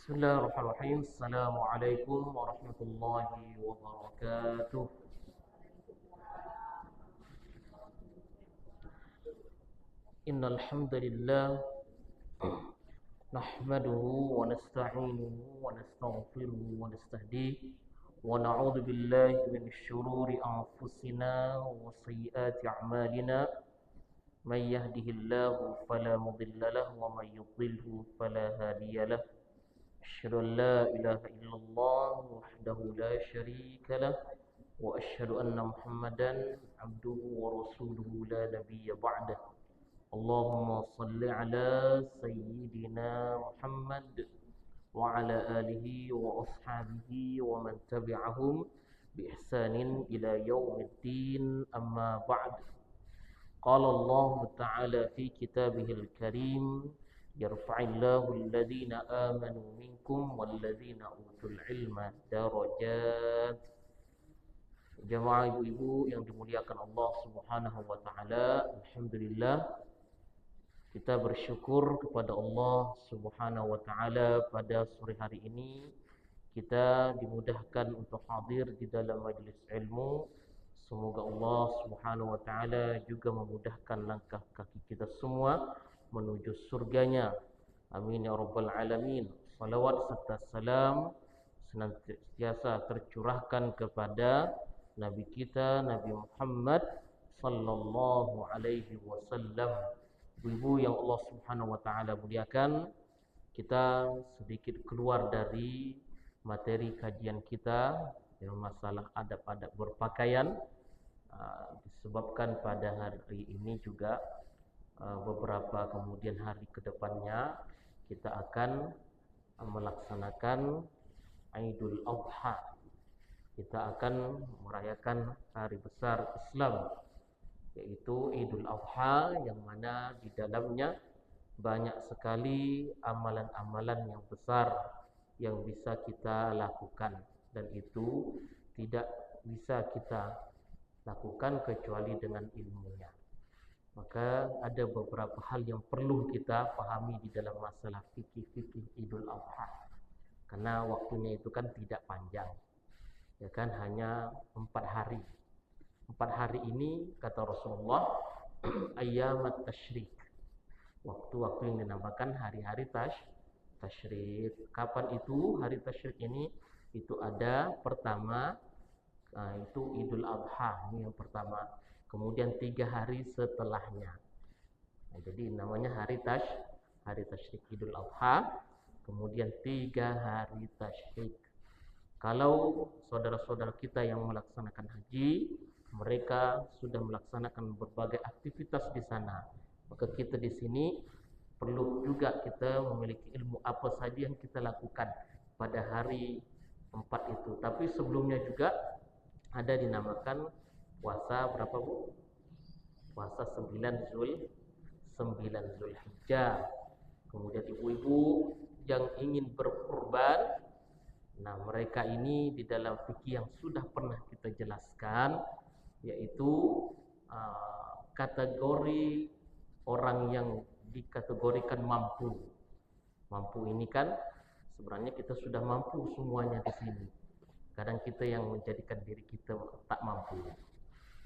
Bismillahirrahmanirrahim. Assalamualaikum warahmatullahi wabarakatuh. Innal hamdalillah nahmaduhu wa nasta'inuhu wa nastaghfiruhu wa nastahdihi wa na'udzu billahi min shururi anfusina wa sayyiati a'malina. May yahdihillahu fala mudilla lahu wa may yudlilhu fala hadiya lahu. أشهد أن لا إله إلا الله وحده لا شريك له وأشهد أن محمدا عبده ورسوله لا نبي بعده اللهم صل على سيدنا محمد وعلى آله وأصحابه ومن تبعهم بإحسان إلى يوم الدين أما بعد قال الله تعالى في كتابه الكريم يرفع الله الذين آمنوا منكم والذين أوتوا العلم درجات. Jemaah ibu-ibu yang dimuliakan Allah Subhanahu wa taala, alhamdulillah kita bersyukur kepada Allah Subhanahu wa taala pada sore hari ini kita dimudahkan untuk hadir di dalam majlis ilmu. Semoga Allah Subhanahu wa taala juga memudahkan langkah kaki kita semua menuju surganya. Amin ya rabbal alamin. Salawat serta salam senantiasa tercurahkan kepada Nabi kita Nabi Muhammad sallallahu alaihi wasallam. Ibu yang Allah Subhanahu wa taala muliakan, kita sedikit keluar dari materi kajian kita yang masalah adab-adab berpakaian, disebabkan pada hari ini juga beberapa kemudian hari ke depannya kita akan melaksanakan Idul Adha. Kita akan merayakan hari besar Islam, yaitu Idul Adha, yang mana di dalamnya banyak sekali amalan-amalan yang besar yang bisa kita lakukan, dan itu tidak bisa kita lakukan kecuali dengan ilmunya. Maka ada beberapa hal yang perlu kita pahami di dalam masalah fikih Idul Adha. Karena waktunya itu kan tidak panjang. Ya kan, hanya 4 hari. 4 hari ini kata Rasulullah ayyamat tasyrik. Waktu-waktu yang dinamakan hari-hari tasyrik. Kapan itu hari tasyrik ini? Itu ada pertama itu Idul Adha, ini yang pertama. Kemudian 3 hari setelahnya. Nah, jadi namanya hari tasyrik Idul Adha. Kemudian 3 hari tasyrik. Kalau saudara-saudara kita yang melaksanakan haji, mereka sudah melaksanakan berbagai aktivitas di sana. Maka kita di sini perlu juga kita memiliki ilmu apa saja yang kita lakukan pada hari 4 itu. Tapi sebelumnya juga ada dinamakan puasa berapa, Bu? Puasa 9 Zulhijjah. Kemudian ibu-ibu yang ingin berkurban, nah mereka ini di dalam fikih yang sudah pernah kita jelaskan, yaitu kategori orang yang dikategorikan mampu. Mampu ini kan sebenarnya kita sudah mampu semuanya di sini. Kadang kita yang menjadikan diri kita tak mampu.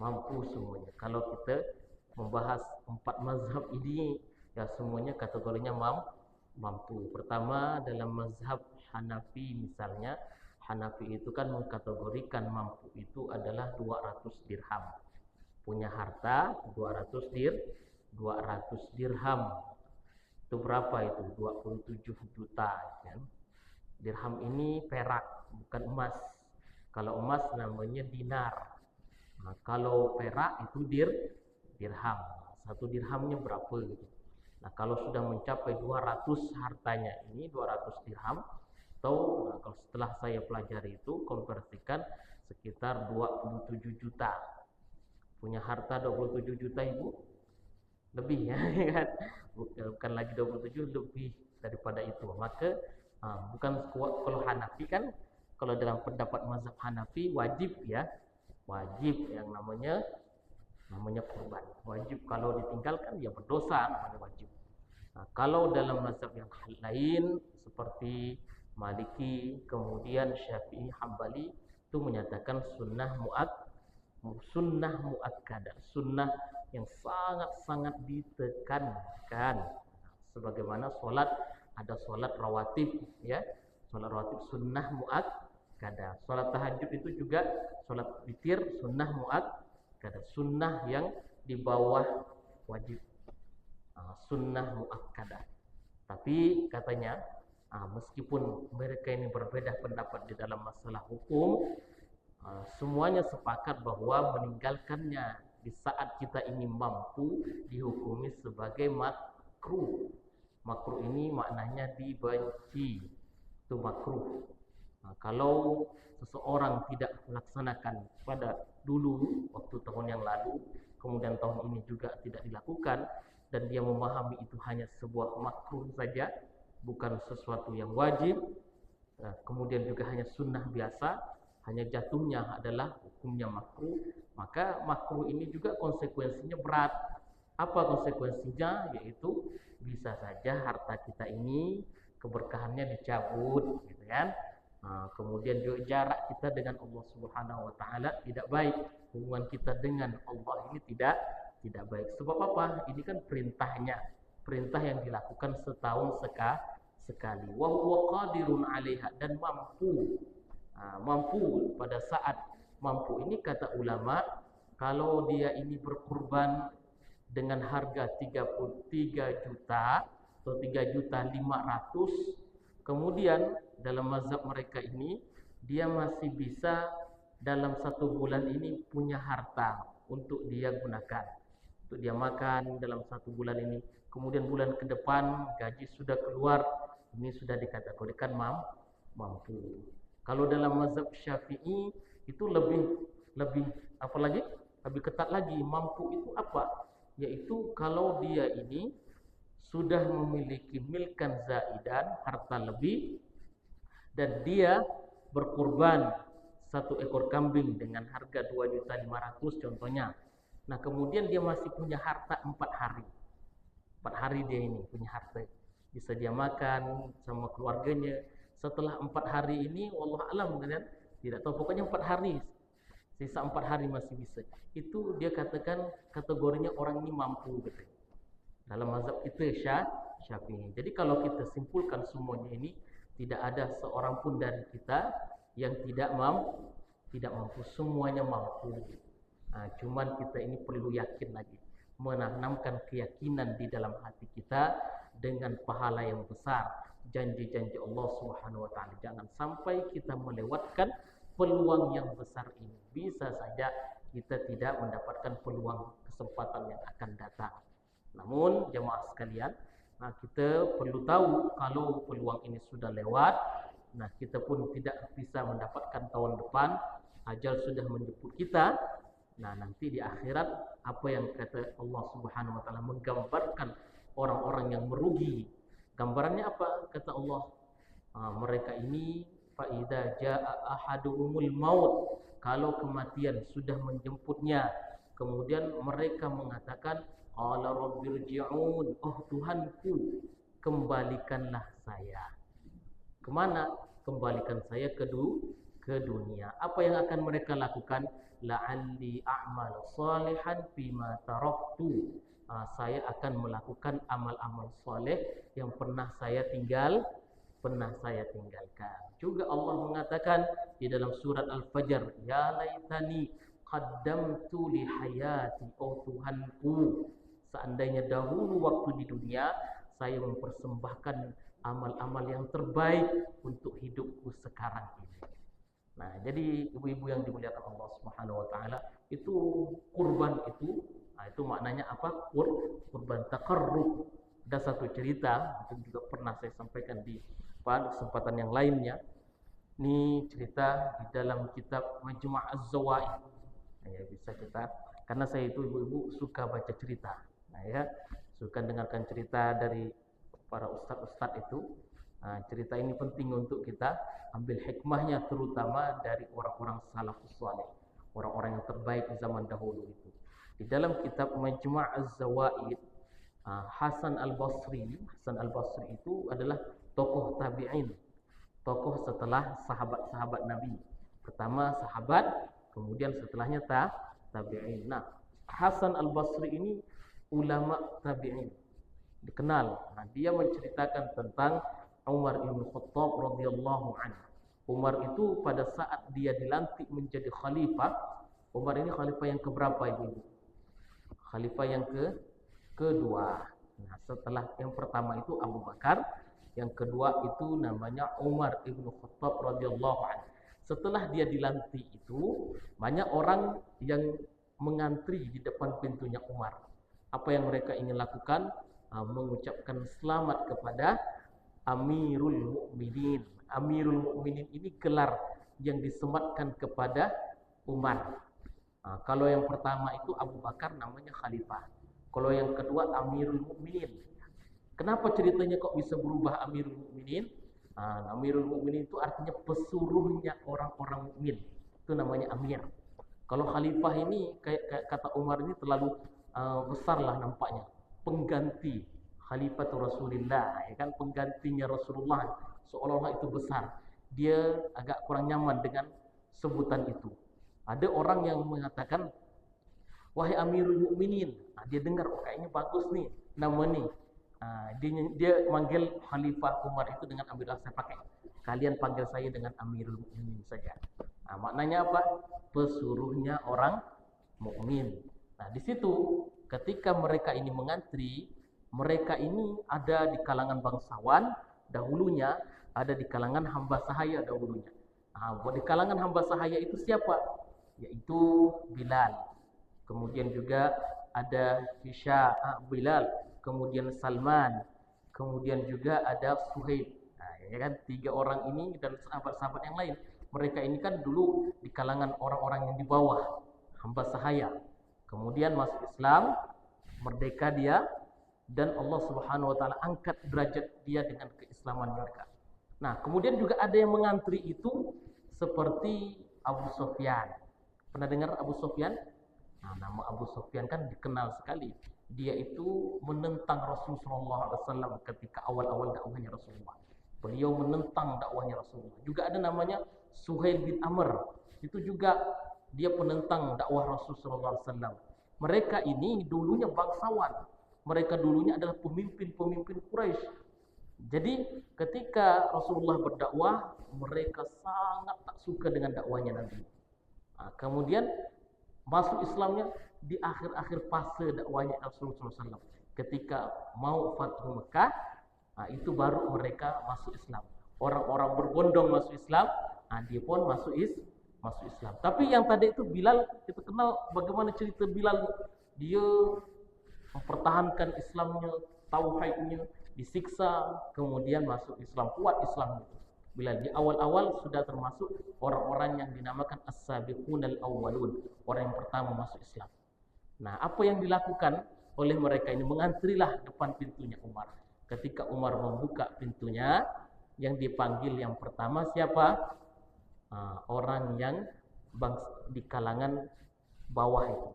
Mampu semuanya. Kalau kita membahas 4 mazhab ini, ya semuanya kategorinya mampu. Pertama, dalam mazhab Hanafi misalnya, Hanafi itu kan mengkategorikan mampu itu adalah 200 dirham. Punya harta 200 dirham. Itu berapa itu? 27 juta kan? Dirham ini perak, bukan emas. Kalau emas namanya dinar. Nah, kalau perak itu dirham. 1 dirhamnya berapa gitu. Nah, kalau sudah mencapai 200 hartanya ini 200 dirham, atau kalau setelah saya pelajari itu konversikan sekitar 27 juta. Punya harta 27 juta Ibu? Lebih ya kan? Bukan lagi 27, lebih daripada itu. Maka bukan kalau Hanafi kan, kalau dalam pendapat mazhab Hanafi wajib ya. Wajib yang namanya kurban. Wajib, kalau ditinggalkan ya berdosa, namanya wajib. Nah, kalau dalam mazhab yang lain seperti Maliki, kemudian Syafi'i, Hambali itu menyatakan sunnah muakkadah, sunnah yang sangat-sangat ditekankan. Sebagaimana sholat, ada sholat rawatib, ya, sholat rawatib sunnah muakkadah. Sholat tahajud itu juga sholat witir sunnah muakkadah, sunnah yang di bawah wajib, sunnah muakkadah. Tapi katanya, meskipun mereka ini berbeda pendapat di dalam masalah hukum, semuanya sepakat bahwa meninggalkannya di saat kita ini mampu dihukumi sebagai makruh. Makruh ini maknanya dibenci, itu makruh. Kalau seseorang tidak melaksanakan pada dulu waktu tahun yang lalu, kemudian tahun ini juga tidak dilakukan, dan dia memahami itu hanya sebuah makruh saja, bukan sesuatu yang wajib, kemudian juga hanya sunnah biasa, hanya jatuhnya adalah hukumnya makruh, maka makruh ini juga konsekuensinya berat. Apa konsekuensinya? Yaitu bisa saja harta kita ini keberkahannya dicabut, gitu kan? Kemudian juga jarak kita dengan Allah Subhanahu wa taala tidak baik. Hubungan kita dengan Allah ini tidak baik. Sebab apa? Ini kan perintah yang dilakukan setahun sekali. Wa huwa qadirun 'alaiha, dan mampu. Mampu pada saat mampu ini, kata ulama, kalau dia ini berkurban dengan harga 33 juta atau 3.500.000, kemudian dalam mazhab mereka ini dia masih bisa dalam 1 bulan ini punya harta untuk dia gunakan, untuk dia makan dalam 1 bulan ini. Kemudian bulan ke depan gaji sudah keluar, ini sudah dikategorikan mampu. Kalau dalam mazhab Syafi'i itu lebih apalagi lebih ketat lagi. Mampu itu apa? Yaitu kalau dia ini sudah memiliki milkan zaidan, harta lebih, dan dia berkurban 1 ekor kambing dengan harga 2.500.000 contohnya. Nah, kemudian dia masih punya harta 4 hari. 4 hari dia ini punya harta, bisa dia makan sama keluarganya. Setelah 4 hari ini, wallahu alam, kan? Tidak tahu, pokoknya 4 hari, sisa 4 hari masih bisa. Itu dia katakan kategorinya orang ini mampu, gitu. Dalam mazhab kita Syafi'i. Jadi kalau kita simpulkan semuanya ini, tidak ada seorang pun dari kita yang tidak mampu. Semuanya mampu. Cuman kita ini perlu yakin lagi, menanamkan keyakinan di dalam hati kita dengan pahala yang besar, janji-janji Allah Subhanahu wa taala. Jangan sampai kita melewatkan peluang yang besar ini. Bisa saja kita tidak mendapatkan peluang kesempatan yang akan datang. Namun jemaah sekalian, kita perlu tahu kalau peluang ini sudah lewat, kita pun tidak bisa mendapatkan tahun depan, ajal sudah menjemput kita. Nanti di akhirat, apa yang kata Allah Subhanahu wa taala menggambarkan orang-orang yang merugi. Gambarannya apa? Kata Allah, mereka ini fa idza jaa ahaduhumul maut, kalau kematian sudah menjemputnya, kemudian mereka mengatakan qala rabbirji'un, oh Tuhanku, kembalikanlah saya. Kemana? Kembalikan saya ke dunia. Apa yang akan mereka lakukan? La'alli a'mal salihan fima taraktu. Saya akan melakukan amal-amal soleh yang pernah saya tinggalkan. Juga Allah mengatakan di dalam surat Al-Fajr, ya laitani qaddamtu li hayati, oh Tuhanku, seandainya dahulu waktu di dunia saya mempersembahkan amal-amal yang terbaik untuk hidupku sekarang ini. Jadi ibu-ibu yang dimuliakan Allah Subhanahu wa taala, itu kurban itu maknanya apa? Kurban taqarrub. Ada satu cerita, mungkin juga pernah saya sampaikan di kesempatan yang lainnya. Ini cerita di dalam kitab Majmu' Az-Zawaid. Bisa kita, karena saya itu ibu-ibu suka baca cerita. Suka dengarkan cerita dari para ustadz-ustadz itu. Cerita ini penting untuk kita ambil hikmahnya, terutama dari orang-orang salafus saleh, orang-orang yang terbaik di zaman dahulu itu. Di dalam kitab Majmu' Az-Zawaid, Hasan Al-Basri itu adalah tokoh tabi'in. tokoh setelah sahabat-sahabat Nabi. Pertama sahabat, kemudian setelahnya tabi'in. Nah, Hasan al-Basri ini ulama tabi'in, dikenal. Nah, dia menceritakan tentang Umar bin Khattab radhiyallahu anhu. Umar itu pada saat dia dilantik menjadi khalifah, Umar ini khalifah yang keberapa itu? Khalifah yang kedua. Nah, setelah yang pertama itu Abu Bakar, yang kedua itu namanya Umar bin Khattab radhiyallahu anhu. Setelah dia dilantik itu, banyak orang yang mengantri di depan pintunya Umar. Apa yang mereka ingin lakukan? Mengucapkan selamat kepada Amirul Mukminin. Amirul Mukminin ini gelar yang disematkan kepada Umar. Kalau yang pertama itu Abu Bakar namanya khalifah. Kalau yang kedua Amirul Mukminin. Kenapa ceritanya kok bisa berubah Amirul Mukminin? Amirul Mukminin itu artinya pesuruhnya orang-orang mukmin. Itu namanya Amir. Kalau khalifah ini kayak kata Umar ini terlalu besarlah nampaknya. Pengganti Khalifatul Rasulillah, ya kan, penggantinya Rasulullah, seolah-olah itu besar. Dia agak kurang nyaman dengan sebutan itu. Ada orang yang mengatakan, wahai Amirul Mukminin. Dia dengar, kayaknya bagus nih nama nih. Dia manggil Khalifah Umar itu dengan Amirul, saya pakai. Kalian panggil saya dengan Amirul Mukminin saja. Maknanya apa? Pesuruhnya orang mukmin. Nah, di situ ketika mereka ini mengantri, mereka ini ada di kalangan bangsawan dahulunya, ada di kalangan hamba sahaya dahulunya. Di kalangan hamba sahaya itu siapa? Yaitu Bilal. Kemudian juga ada Bilal, kemudian Salman, kemudian juga ada Suhaib. Ya kan, 3 orang ini dan sahabat-sahabat yang lain. Mereka ini kan dulu di kalangan orang-orang yang di bawah, hamba sahaya. Kemudian masuk Islam, merdeka dia, dan Allah Subhanahu wa taala angkat derajat dia dengan keislaman mereka. Nah, kemudian juga ada yang mengantri itu seperti Abu Sufyan. Pernah dengar Abu Sufyan? Nama Abu Sufyan kan dikenal sekali. Dia itu menentang Rasulullah SAW ketika awal-awal dakwahnya Rasulullah. Beliau menentang dakwahnya Rasulullah. Juga ada namanya Suhail bin Amr. Itu juga dia penentang dakwah Rasulullah SAW. Mereka ini dulunya bangsawan. Mereka dulunya adalah pemimpin-pemimpin Quraisy. Jadi ketika Rasulullah berdakwah, mereka sangat tak suka dengan dakwahnya Nabi. Kemudian masuk Islamnya di akhir-akhir fase dakwahnya Rasulullah SAW. Ketika mau Fathu Mekah, itu baru mereka masuk Islam. Orang-orang berbondong masuk Islam, dia pun masuk Islam. Tapi yang tadi itu Bilal, kita kenal bagaimana cerita Bilal. Dia mempertahankan Islamnya, tauhidnya, disiksa, kemudian masuk Islam, kuat Islam itu. Bilal di awal-awal sudah termasuk orang-orang yang dinamakan as-sabiqunal awwalun, orang yang pertama masuk Islam. Nah, apa yang dilakukan oleh mereka ini? Mengantrilah depan pintunya Umar. Ketika Umar membuka pintunya, yang dipanggil yang pertama siapa? Orang yang di kalangan bawah itu,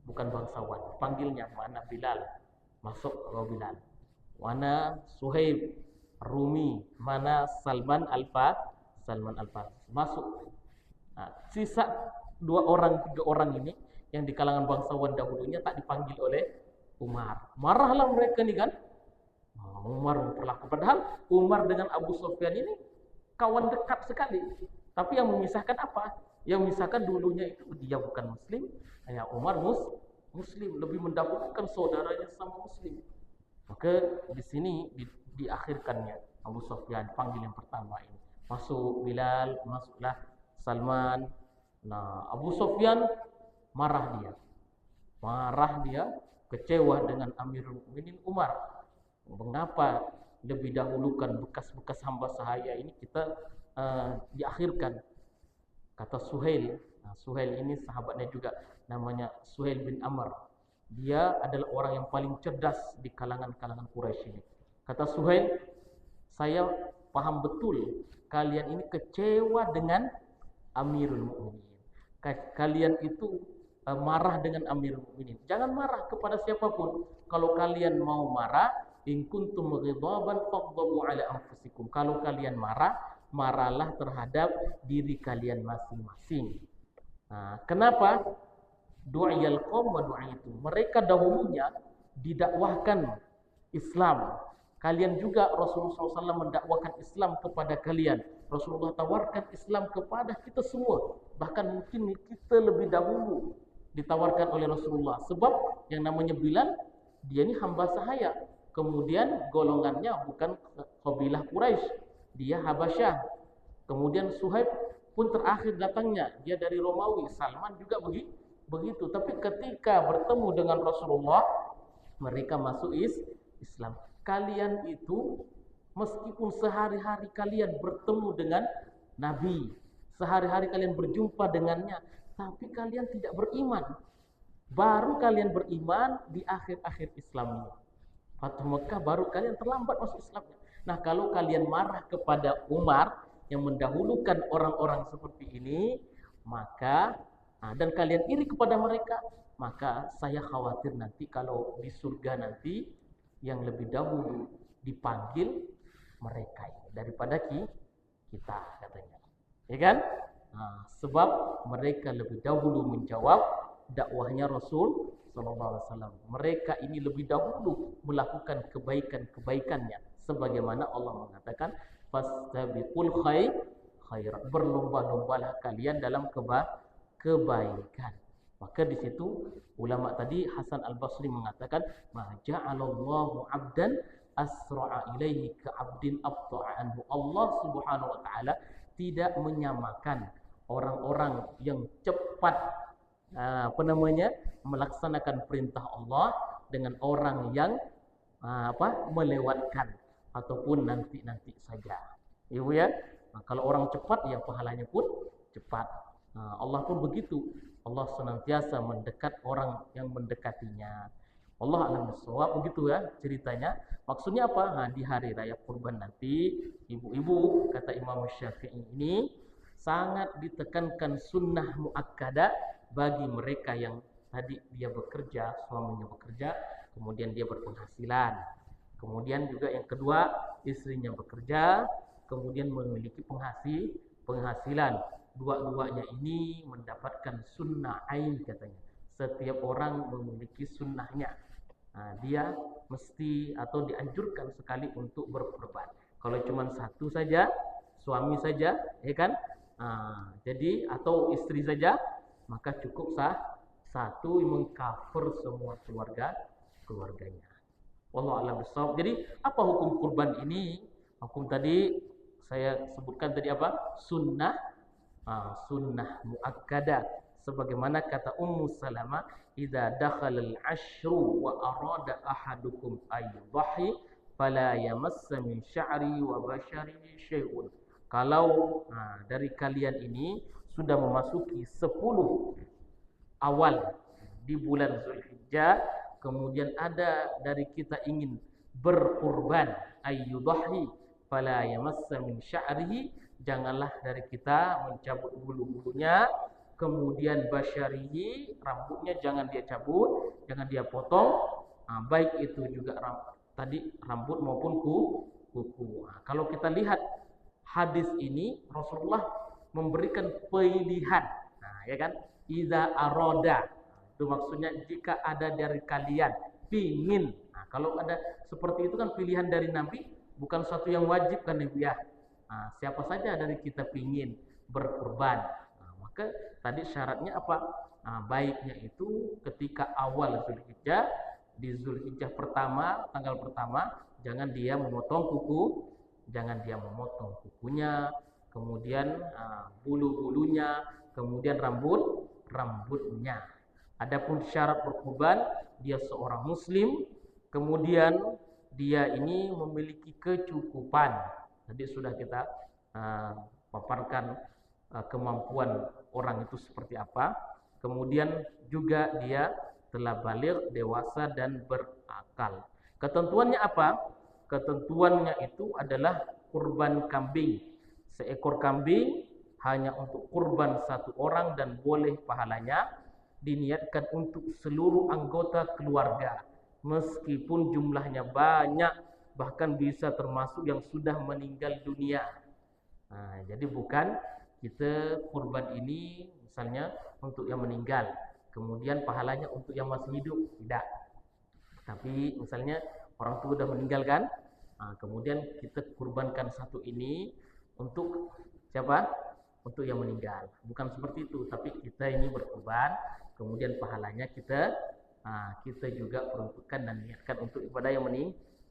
bukan bangsawan. Panggilnya, mana Bilal? Masuk Bilal. Mana Suhaib Rumi, mana Salman Al-Farisi. Masuk. Sisa 2 orang, 3 orang ini yang di kalangan bangsawan dahulunya tak dipanggil oleh Umar. Marahlah mereka nih kan. Umar memperlakukan, padahal Umar dengan Abu Sufyan ini kawan dekat sekali. Tapi yang memisahkan apa? Yang memisahkan dulunya itu dia bukan Muslim, Umar Muslim, lebih mendahulukan saudaranya sama Muslim. Maka di sini diakhirkannya Abu Sufyan, panggil yang pertama ini. Masuk Bilal, masuklah Salman. Nah, Abu Sufyan marah dia, kecewa dengan Amirul Mukminin Umar. Mengapa lebih dahulukan bekas-bekas hamba sahaya ini kita diakhirkan? Kata Suhail. Suhail ini sahabatnya juga, namanya Suhail bin Amr. Dia adalah orang yang paling cerdas di kalangan Quraisy ini. Kata Suhail, saya paham betul kalian ini kecewa dengan Amirul Mukminin. Kalian itu marah dengan Amirul Mukminin. Jangan marah kepada siapapun. Kalau kalian mau marah, in kuntum ghidhaban faghdhabu ala anfusikum. Kalau kalian marah, marahlah terhadap diri kalian masing-masing. Nah, kenapa? Du'iyal qaum wa du'itu. Mereka dahulunya didakwahkan Islam. Kalian juga Rasulullah SAW mendakwakan Islam kepada kalian. Rasulullah tawarkan Islam kepada kita semua. Bahkan mungkin kita lebih dahulu ditawarkan oleh Rasulullah. Sebab yang namanya Bilal, dia ini hamba sahaya. Kemudian golongannya bukan kabilah Quraisy, dia Habasyah. Kemudian Suhaib pun terakhir datangnya, dia dari Romawi. Salman juga begitu. Tapi ketika bertemu dengan Rasulullah, mereka masuk Islam. Kalian itu meskipun sehari-hari kalian bertemu dengan Nabi, sehari-hari kalian berjumpa dengannya, tapi kalian tidak beriman. Baru kalian beriman di akhir-akhir Islam ini. Fathu Mekah baru kalian terlambat masuk Islam. Nah, kalau kalian marah kepada Umar yang mendahulukan orang-orang seperti ini, maka dan kalian iri kepada mereka, maka saya khawatir nanti kalau di surga nanti yang lebih dahulu dipanggil mereka daripada kita, katanya. Ya kan? Nah, sebab mereka lebih dahulu menjawab dakwahnya Rasul sallallahu alaihi wasallam. Mereka ini lebih dahulu melakukan kebaikan-kebaikannya, sebagaimana Allah mengatakan fastabiqul khairat. Berlomba-lombalah kalian dalam kebaikan. Maka di situ ulama tadi Hasan Al-Basri mengatakan ma ja'alallahu 'abdan asra'a ilaihi ka'abdin abta'a anhu. Allah Subhanahu wa taala tidak menyamakan orang-orang yang cepat melaksanakan perintah Allah dengan orang yang melewatkan ataupun nanti saja. Ibu ya. Nah, kalau orang cepat ya pahalanya pun cepat. Nah, Allah pun begitu. Allah senantiasa mendekat orang yang mendekatinya. Allah alam bissawab, begitu ya ceritanya. Maksudnya apa? Nah, di hari raya kurban nanti, ibu-ibu kata Imam Syafi'i ini sangat ditekankan sunnah muakkadah bagi mereka yang tadi dia bekerja, suaminya bekerja, kemudian dia berpenghasilan. Kemudian juga yang kedua, istrinya bekerja, kemudian memiliki penghasilan. Dua-duanya ini mendapatkan sunnah ain katanya. Setiap orang memiliki sunnahnya. Nah, dia mesti atau dianjurkan sekali untuk berkorban. Kalau cuma satu saja, suami saja, ya kan? Jadi atau istri saja, maka cukup satu yang mengcover semua keluarganya. Wallahu a'lam bishawab. Jadi apa hukum kurban ini? Hukum tadi saya sebutkan tadi apa? Sunnah muakkadah, sebagaimana kata Ummu Salamah, idza dakhala al-ashru wa arada ahadukum ayyudhi fala yamassa min sya'ri wa bashari syai'un. Kalau dari kalian ini sudah memasuki 10 awal di bulan Zulhijjah, kemudian ada dari kita ingin berkurban ayyudhi fala yamassa min sya'rihi, janganlah dari kita mencabut bulu-bulunya, kemudian basyarihi, rambutnya jangan dia cabut, jangan dia potong, baik itu juga rambut maupun kuku. Kalau kita lihat hadis ini, Rasulullah memberikan pilihan, ya kan? Iza aroda, itu maksudnya jika ada dari kalian pingin. Kalau ada seperti itu kan pilihan dari Nabi, bukan suatu yang wajib kan Ibu ya. Siapa saja dari kita pingin berkurban, maka tadi syaratnya apa? Baiknya itu ketika awal Zulhijjah, di Zulhijjah pertama, tanggal pertama, jangan dia memotong kukunya, kemudian bulu-bulunya, kemudian rambutnya. Adapun syarat berkurban, dia seorang muslim, kemudian dia ini memiliki kecukupan. Tadi sudah kita paparkan kemampuan orang itu seperti apa. Kemudian juga dia telah baligh, dewasa dan berakal. Ketentuannya apa? Ketentuannya itu adalah kurban kambing. Seekor kambing hanya untuk kurban satu orang dan boleh pahalanya diniatkan untuk seluruh anggota keluarga. Meskipun jumlahnya banyak, bahkan bisa termasuk yang sudah meninggal dunia. Jadi bukan kita kurban ini misalnya untuk yang meninggal, kemudian pahalanya untuk yang masih hidup, tidak. Tapi misalnya orang tua sudah meninggal kan, kemudian kita kurbankan satu ini untuk siapa? Untuk yang meninggal. Bukan seperti itu, tapi kita ini berkurban, kemudian pahalanya kita juga peruntukkan dan niatkan untuk ibadah yang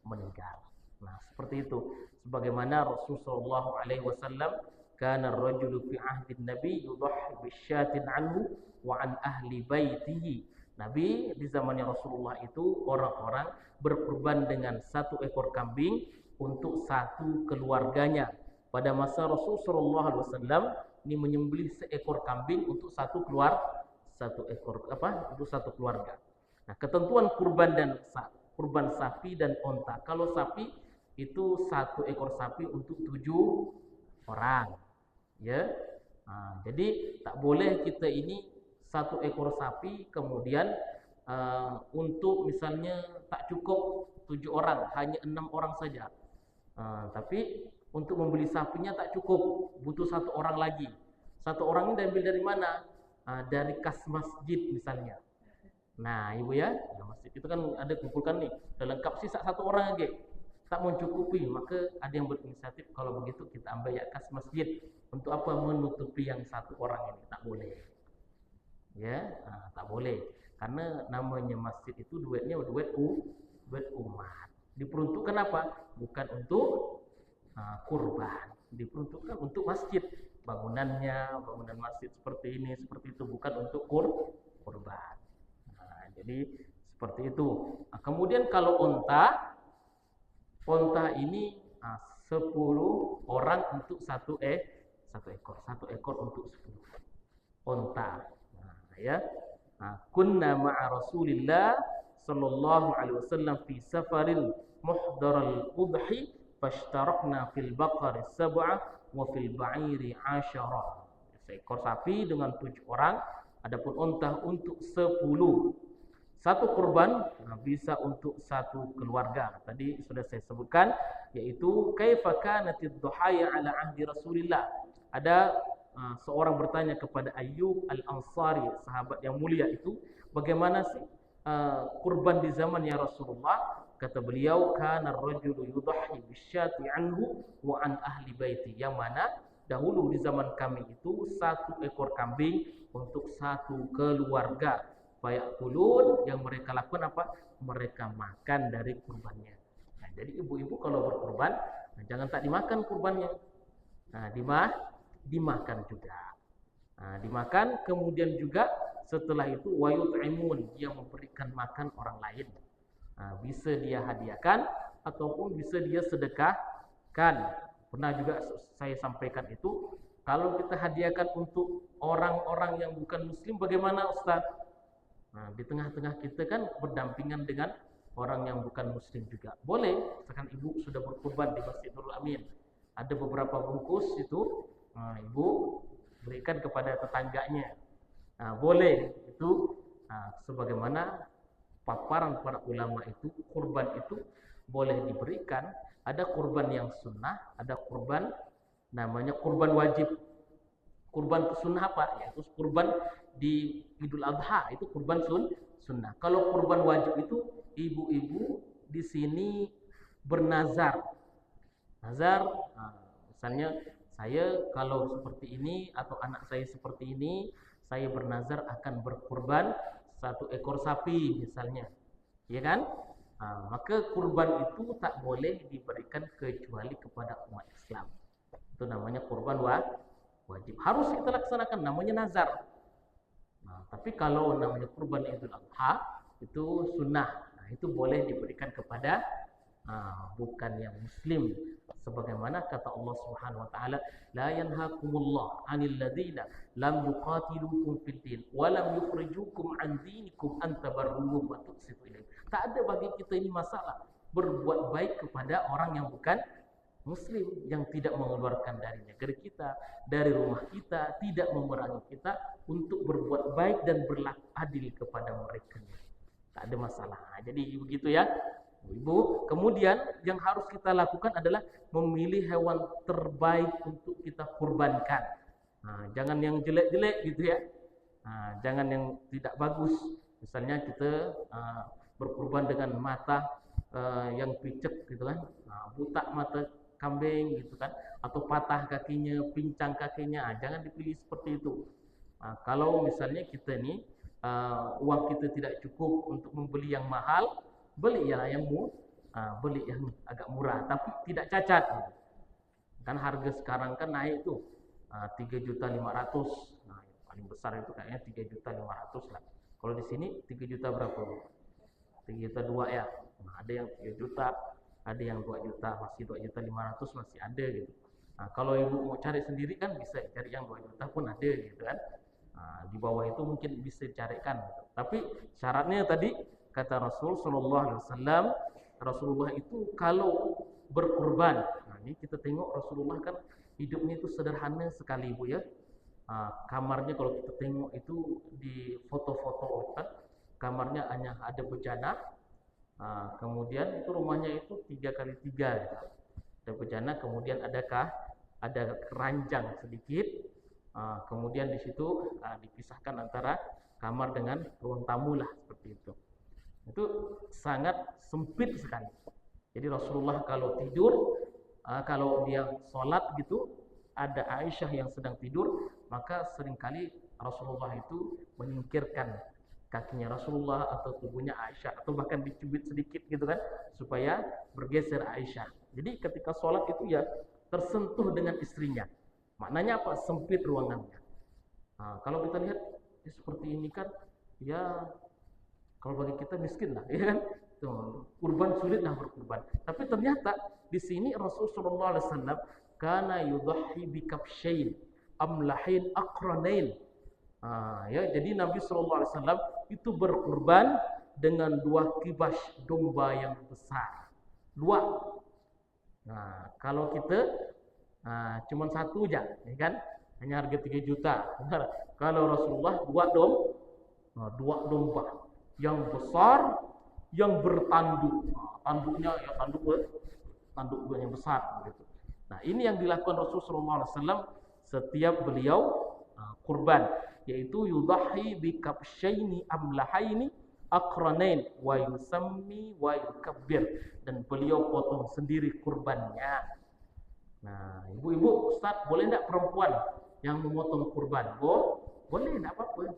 meninggal. Nah, seperti itu. Sebagaimana Rasulullah SAW, kana ar-rajulu fi ahdi Nabi yudhhi bisyatin anhu wa an ahli baitihi. Nabi di zamannya Rasulullah itu orang-orang berkurban dengan satu ekor kambing untuk satu keluarganya. Pada masa Rasulullah SAW ini menyembelih seekor kambing untuk satu keluarga. Nah, ketentuan kurban sapi dan onta. Kalau sapi itu satu ekor sapi untuk 7 orang, ya. Jadi tak boleh kita ini satu ekor sapi kemudian untuk misalnya tak cukup 7 orang, hanya 6 orang saja. Tapi untuk membeli sapinya tak cukup, butuh 1 orang lagi. 1 orang ini diambil dari mana? Dari kas masjid misalnya. Nah, ibu ya, masjid itu kan ada kumpulkan nih, udah lengkap sisa 1 orang aja, tak mencukupi, maka ada yang berinisiatif, kalau begitu kita ambil ya kas masjid. Untuk apa? Menutupi yang 1 orang ini, tak boleh. Ya, tak boleh. Karena namanya masjid itu duitnya duit umat. Diperuntukkan apa? Bukan untuk kurban, diperuntukkan untuk masjid, bangunan masjid seperti ini, seperti itu, bukan untuk kurban. Jadi seperti itu. Kemudian kalau onta ini 10 orang untuk satu ekor untuk 10 onta. Ya. Kunna ma'a Rasulillah sallallahu alaihi wasallam fi safarin muhdaral udhi fashtarakna fil baqari 7 wa fil ba'iri 10. Seekor sapi dengan 7 orang, adapun onta untuk 10. Satu kurban bisa untuk satu keluarga. Tadi sudah saya sebutkan, yaitu kaifa kanatid duhaya ala ahdi Rasulillah. Ada seorang bertanya kepada Ayyub Al-Ansari, sahabat yang mulia itu, bagaimana sih kurban di zamannya Rasulullah? Kata beliau, kana ar-rajulu yudhi bisyati anhu wa an ahli baiti. Yang mana dahulu di zaman kami itu 1 ekor kambing untuk satu keluarga. Fayakulun, yang mereka lakukan apa? Mereka makan dari kurbannya. Nah, jadi ibu-ibu kalau berkurban, jangan tak dimakan kurbannya. Dimakan juga. Dimakan, kemudian juga setelah itu wayut'imun, dia memberikan makan orang lain. Bisa dia hadiahkan ataupun bisa dia sedekahkan. Pernah juga saya sampaikan itu, kalau kita hadiahkan untuk orang-orang yang bukan muslim, bagaimana Ustaz? Di tengah-tengah kita kan berdampingan dengan orang yang bukan muslim juga. Boleh, misalkan ibu sudah berkurban di Masjid Nurul Amin, ada beberapa bungkus itu, ibu berikan kepada tetangganya. Boleh, itu sebagaimana paparan para ulama itu, kurban itu boleh diberikan. Ada kurban yang sunnah, ada kurban namanya kurban wajib. Kurban sunnah apa? Yaitu kurban di Idul Adha, itu kurban sunnah. Kalau kurban wajib itu ibu-ibu di sini bernazar. Nazar, misalnya saya kalau seperti ini atau anak saya seperti ini, saya bernazar akan berkurban 1 ekor sapi misalnya, ya kan? Maka kurban itu tak boleh diberikan kecuali kepada umat Islam. Itu namanya kurban wajib. Harus kita laksanakan, namanya nazar. Tapi kalau namanya kurban Idul Adha itu sunnah. Itu boleh diberikan kepada bukan yang muslim. Sebagaimana kata Allah Subhanahu wa taala, la yanhaakumullah 'anil ladzina lam yuqatilukum fid din wa lam yukhrijukum 'an dinikum an tabarruhum wa tuqsitu ilaihim. Tak ada bagi kita ini masalah berbuat baik kepada orang yang bukan muslim, yang tidak mengeluarkan dari negeri kita, dari rumah kita, tidak memerangi kita, untuk berbuat baik dan berlaku adil kepada mereka. Tak ada masalah. Jadi begitu ya. Ibu, kemudian yang harus kita lakukan adalah memilih hewan terbaik untuk kita kurbankan. Nah, jangan yang jelek-jelek gitu ya. Nah, jangan yang tidak bagus. Misalnya kita berkurban dengan mata yang picek gitu kan. Nah, buta mata kambing gitu kan, atau patah kakinya, pincang kakinya. Jangan dipilih seperti itu. Kalau misalnya kita nih uang kita tidak cukup untuk membeli yang mahal, beli yang agak murah tapi tidak cacat. Kan harga sekarang kan naik tuh 3.500.000. Nah, yang paling besar itu kayaknya 3.500.000 lah. Kalau di sini 3 juta berapa? 3.2 juta ya. Nah, ada yang 3 juta, ada yang 2 juta, masih 2.500.000 masih ada gitu. Nah, kalau ibu mau cari sendiri kan bisa cari yang 2 juta pun ada gitu kan. Nah, di bawah itu mungkin bisa dicarikan gitu. Tapi syaratnya tadi kata Rasul Shallallahu Alaihi Wasallam, Rasulullah itu kalau berkurban, nah ini kita tengok Rasulullah kan hidupnya itu sederhana sekali Bu ya. Kamarnya kalau kita tengok itu di foto-foto kan, kamarnya hanya ada bejana. Kemudian itu rumahnya itu 3x3 gitu. Ada bejana, kemudian ada keranjang sedikit. Kemudian di situ dipisahkan antara kamar dengan ruang tamu lah seperti itu. Itu sangat sempit sekali. Jadi Rasulullah kalau tidur, kalau dia sholat gitu, ada Aisyah yang sedang tidur, maka seringkali Rasulullah itu menyingkirkan kakinya Rasulullah atau tubuhnya Aisyah, atau bahkan dicubit sedikit gitu kan, supaya bergeser Aisyah. Jadi ketika sholat itu ya tersentuh dengan istrinya. Maknanya apa? Sempit ruangannya. Kalau kita lihat seperti ini kan, ya kalau bagi kita miskin lah, ya kan? Tuh, kurban sulit lah berkurban. Tapi ternyata di sini Rasulullah SAW kana yudhi bi kabshain amlahin aqranain. Ya, jadi Nabi SAW itu berkurban dengan 2 kibas domba yang besar. 2. Nah, kalau kita cuma 1 aja, ya kan? Hanya harga 3 juta. Kalau Rasulullah 2 domba yang besar, yang bertanduk. Tanduknya ya tanduk yang besar gitu. Nah, ini yang dilakukan Rasulullah SAW setiap beliau kurban, yaitu yudhi bi kabshaini amlahaini aqranain wa yusammi wa yukabbir, dan beliau potong sendiri kurbannya. Nah, ibu-ibu, Ustaz, boleh enggak perempuan yang memotong kurban? Boleh, enggak apa-apa.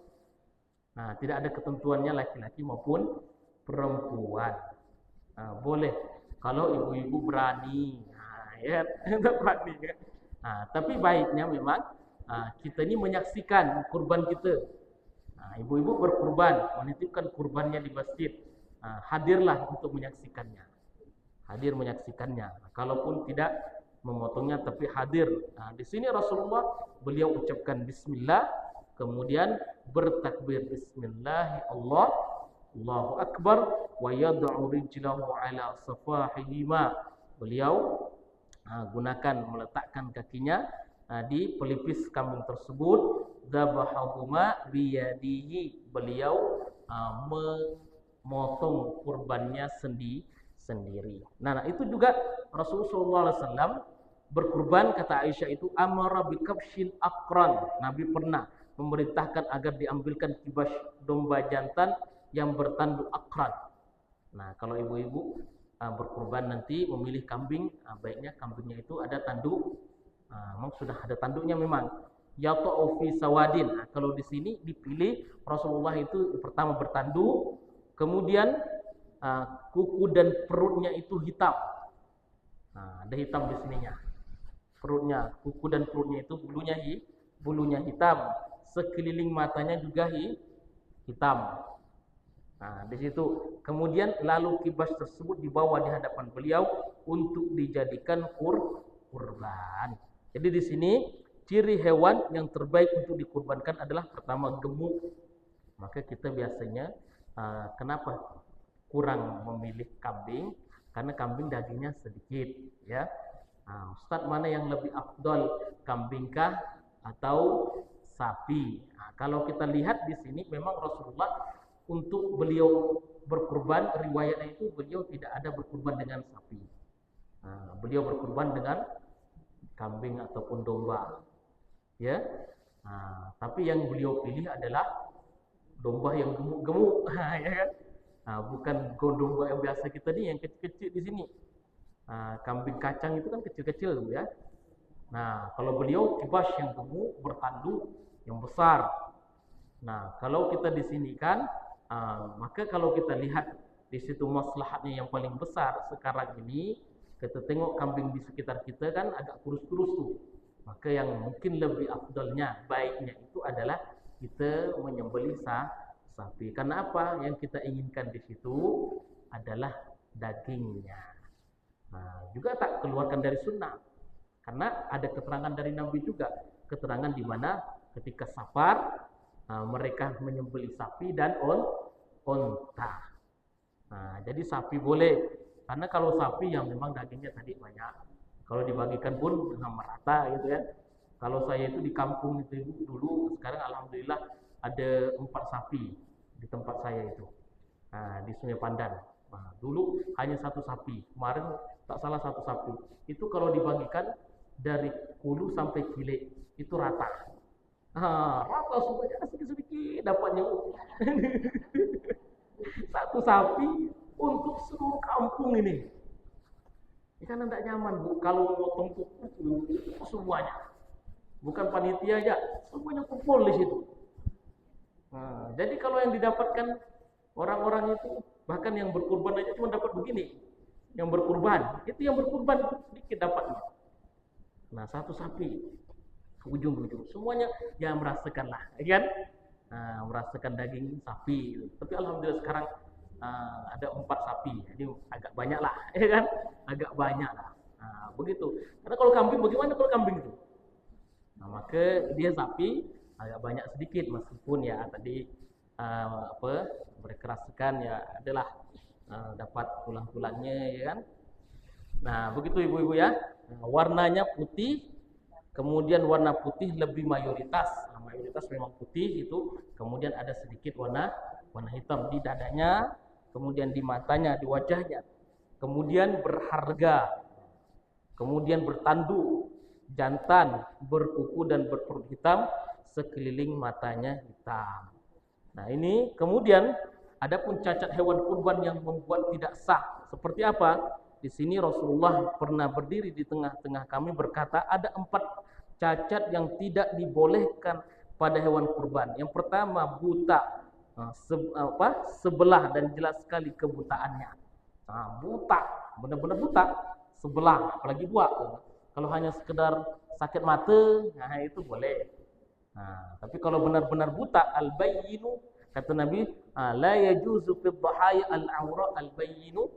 Nah, tidak ada ketentuannya laki-laki maupun perempuan. Boleh kalau ibu-ibu berani. Ya, enggak berani kan. Tapi baiknya memang kita ini menyaksikan kurban kita. Ibu-ibu berkurban, menitipkan kurbannya di masjid. Hadirlah untuk menyaksikannya. Hadir menyaksikannya. Kalaupun tidak memotongnya tapi hadir. Di sini Rasulullah beliau ucapkan bismillah, kemudian bertakbir bismillah, Allahu akbar, wa yad'u rijlahu ala safahihima. Beliau gunakan meletakkan kakinya di pelipis kambing tersebut. Dzabahahuma biyadihi. Beliau memotong kurbannya sendiri. Nah, itu juga Rasulullah SAW berkurban, kata Aisyah itu amara bi kabshin aqran. Nabi pernah memerintahkan agar diambilkan kibas domba jantan yang bertanduk aqran. Nah, kalau ibu-ibu berkurban nanti memilih kambing, baiknya kambingnya itu ada tanduk. Memang sudah ada tanduknya memang. Yata'u fi sawadin. Kalau di sini dipilih Rasulullah itu pertama bertanduk, kemudian kuku dan perutnya itu hitam. Ada hitam di sininya. Perutnya, kuku dan perutnya itu bulunya hitam. Sekeliling matanya juga hitam. Di situ kemudian lalu kibas tersebut dibawa di hadapan beliau untuk dijadikan kurban. Jadi di sini ciri hewan yang terbaik untuk dikurbankan adalah pertama gemuk. Maka kita biasanya kenapa kurang memilih kambing? Karena kambing dagingnya sedikit, ya. Ustaz, mana yang lebih afdal, kambingkah atau sapi? Kalau kita lihat di sini memang Rasulullah untuk beliau berkurban, riwayatnya itu beliau tidak ada berkurban dengan sapi. Beliau berkurban dengan kambing ataupun domba. Ya. Tapi yang beliau pilih adalah domba yang gemuk-gemuk, ya kan? Bukan domba yang biasa kita nih yang kecil-kecil di sini. Kambing kacang itu kan kecil-kecil ya. Nah, kalau beliau kibas yang gemuk, bertanduk, yang besar. Nah, kalau kita di sini kan, maka kalau kita lihat di situ maslahatnya yang paling besar sekarang ini, kita tengok kambing di sekitar kita kan agak kurus-kurus tuh. Maka yang mungkin lebih afdalnya, baiknya itu adalah kita menyembelih sapi. Karena apa? Yang kita inginkan di situ adalah dagingnya. Juga tak keluarkan dari sunnah. Karena ada keterangan dari Nabi juga, keterangan di mana ketika safar mereka menyembelih sapi dan onta. Jadi sapi boleh, karena kalau sapi yang memang dagingnya tadi banyak, kalau dibagikan pun dengan merata gitu ya. Kalau saya itu di kampung itu dulu, sekarang alhamdulillah ada 4 sapi di tempat saya itu, di Sungai Pandan. Dulu hanya 1 sapi, kemarin tak salah 1 sapi. Itu kalau dibagikan dari hulu sampai hilir itu rata. Rata semuanya sedikit-sedikit dapatnya. 1 sapi untuk seluruh kampung ini. Ini kan tidak nyaman Bu, kalau potong kuku semuanya. Bukan panitia aja, semuanya kumpul di situ. Jadi kalau yang didapatkan orang-orang itu, bahkan yang berkurban aja cuma dapat begini. Yang berkurban, itu yang berkurban sedikit dapatnya. Nah, 1 sapi ujung-ujung semuanya ya merasakanlah, ya kan? Merasakan daging sapi. Tapi alhamdulillah sekarang ada 4 sapi, jadi agak banyak lah, ya kan? Agak banyak lah. Begitu. Karena kalau kambing, bagaimana kalau kambing itu? Maka dia sapi agak banyak sedikit, meskipun ya tadi berkeraskan ya adalah dapat tulang-tulangnya, ya kan? Nah, begitu ibu-ibu ya. Warnanya putih. Kemudian warna putih lebih mayoritas. Mayoritas memang putih itu. Kemudian ada sedikit warna hitam di dadanya, kemudian di matanya, di wajahnya. Kemudian berharga. Kemudian bertanduk, jantan, berkuku dan berperut hitam, sekeliling matanya hitam. Nah, ini kemudian adapun cacat hewan kurban yang membuat tidak sah. Seperti apa? Di sini Rasulullah pernah berdiri di tengah-tengah kami berkata, ada 4 cacat yang tidak dibolehkan pada hewan kurban. Yang pertama buta, sebelah dan jelas sekali kebutaannya. Buta, benar-benar buta, sebelah, apalagi buat. Kalau hanya sekedar sakit mata, itu boleh. Tapi kalau benar-benar buta, al-bayyinu, kata Nabi, la yajuzu fi dhahaya al-awra al-bayyinu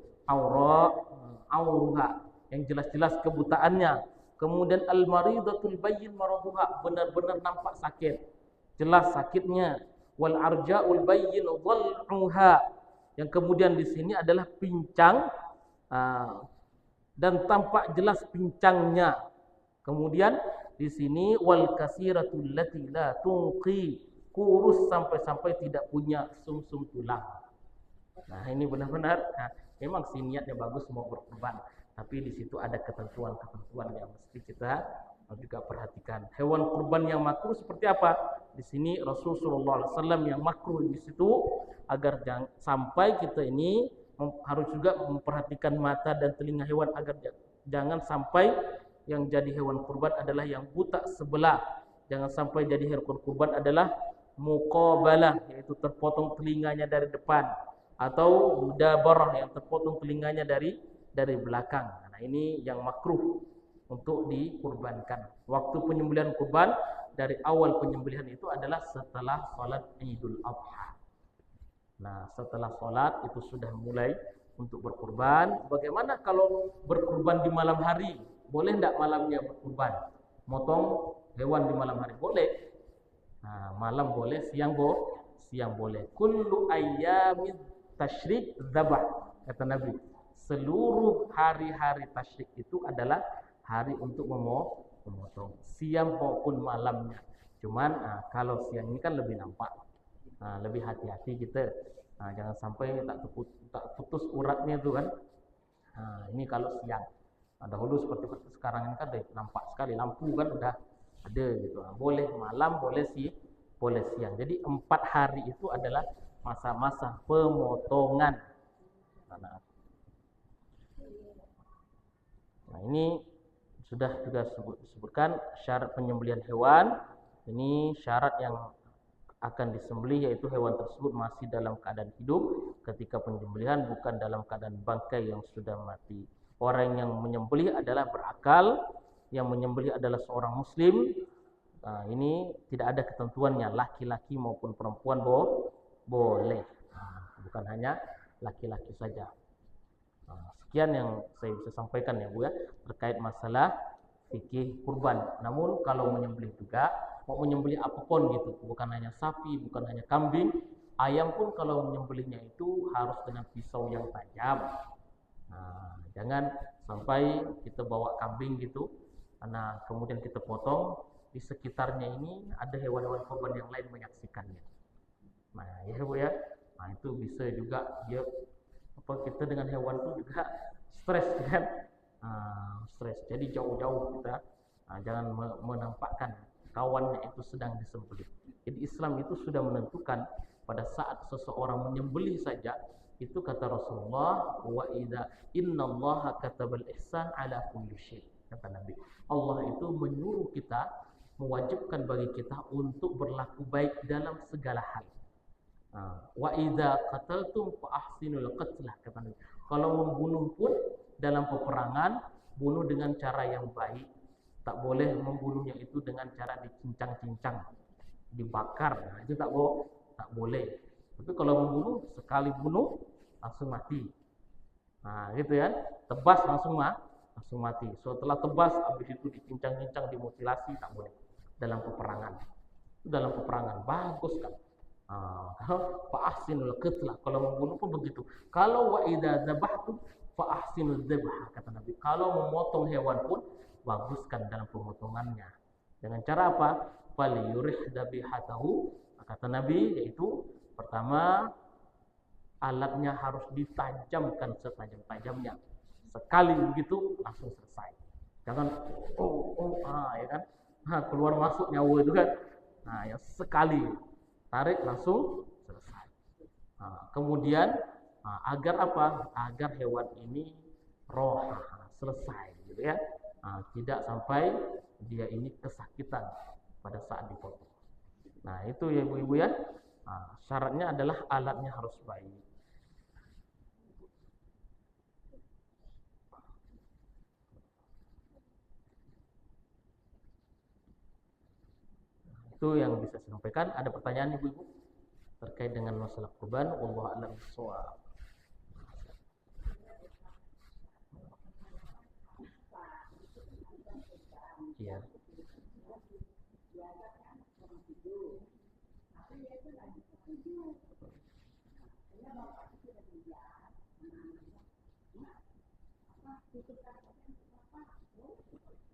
auruha, yang jelas-jelas kebutaannya. Kemudian al-maridatul bayyin maraduha, benar-benar nampak sakit, jelas sakitnya. Wal arja'ul bayyin dhal'uha, yang kemudian di sini adalah pincang dan tampak jelas pincangnya. Kemudian di sini wal kasiratul lati la tunqi, kurus sampai-sampai tidak punya sumsum tulang. Nah, ini benar-benar memang sih niatnya bagus mau berkurban, tapi di situ ada ketentuan-ketentuan yang mesti kita juga perhatikan. Hewan kurban yang makruh seperti apa? Di sini Rasulullah SAW yang makruh di situ, agar jangan sampai kita ini harus juga memperhatikan mata dan telinga hewan, agar jangan sampai yang jadi hewan kurban adalah yang buta sebelah. Jangan sampai jadi hewan kurban adalah muqabalah, yaitu terpotong telinganya dari depan, atau mudabarah, yang terpotong telinganya dari belakang. Nah, ini yang makruh untuk dikurbankan. Waktu penyembelihan kurban dari awal penyembelihan itu adalah setelah salat Idul Adha. Nah, setelah salat itu sudah mulai untuk berkurban. Bagaimana kalau berkurban di malam hari? Boleh enggak malamnya berkurban? Motong hewan di malam hari boleh. Nah, malam boleh, siang boleh. Kullu ayyamit tasyrik dzabah, kata Nabi. Seluruh hari-hari tasyrik itu adalah hari untuk memotong, siang maupun malamnya. Cuman kalau siang ini kan lebih nampak, lebih hati-hati kita. Nah, jangan sampai tak putus uratnya itu kan. Nah, ini kalau siang. Nah, dahulu seperti sekarang ini kan nampak sekali lampu kan udah ada gitu. Nah, boleh malam, boleh siang. Jadi 4 hari itu adalah masa-masa pemotongan. Nah, ini sudah juga disebutkan syarat penyembelihan hewan. Ini syarat yang akan disembelih yaitu hewan tersebut masih dalam keadaan hidup ketika penyembelihan, bukan dalam keadaan bangkai yang sudah mati. Orang yang menyembelih adalah berakal, yang menyembelih adalah seorang muslim. Nah, ini tidak ada ketentuannya laki-laki maupun perempuan boleh. Nah, bukan hanya laki-laki saja. Nah, sekian yang saya bisa sampaikan ya Bu ya terkait masalah fikih kurban. Namun kalau menyembelih juga mau menyembelih apapun gitu, bukan hanya sapi, bukan hanya kambing, ayam pun kalau menyembelihnya itu harus dengan pisau yang tajam. Nah, jangan sampai kita bawa kambing gitu, karena kemudian kita potong di sekitarnya ini ada hewan-hewan kurban yang lain menyaksikannya. Nah, ya Bu ya. Nah, itu bisa juga dia kita dengan hewan itu juga stres kan. Stres. Jadi jauh-jauh kita jangan menampakkan kawannya itu sedang disembelih. Jadi Islam itu sudah menentukan pada saat seseorang menyembelih saja itu kata Rasulullah wa idza innallaha katabal ihsan ala kulli syai. Kata Nabi, Allah itu menyuruh kita, mewajibkan bagi kita untuk berlaku baik dalam segala hal. Wa idza qataltum fa ahsinul qatlah, kata Nabi. Kalau membunuh pun dalam peperangan, bunuh dengan cara yang baik. Tak boleh membunuhnya itu dengan cara dicincang-cincang, dibakar. Nah, itu tak boleh. Tapi kalau membunuh, sekali bunuh langsung mati. Nah, gitu ya. Tebas langsung mati. Setelah tebas habis itu dicincang-cincang, dimutilasi, tak boleh dalam peperangan. Itu dalam peperangan bagus kan. Fa ahsinul qitlah, kalau membunuh pun begitu. Kalau wa idza dzabhtum fa ahsinuz dzabha, kata Nabi. Kalau memotong hewan pun baguskan dalam pemotongannya. Dengan cara apa? Fal yurih dzabihatahu, kata Nabi, yaitu pertama alatnya harus ditajamkan setajam-tajamnya. Sekali begitu langsung selesai. Jangan ya kan? Keluar masuk nyawa itu kan. Nah, ya sekali tarik langsung selesai. Kemudian agar apa? Agar hewan ini roh selesai, gitu ya. Tidak sampai dia ini kesakitan pada saat dipotong. Nah, itu ya ibu-ibu ya. Syaratnya adalah alatnya harus baik. Itu yang bisa saya sampaikan. Ada pertanyaan ibu-ibu terkait dengan masalah kurban? Wallahu a'lam bishawab. Iya.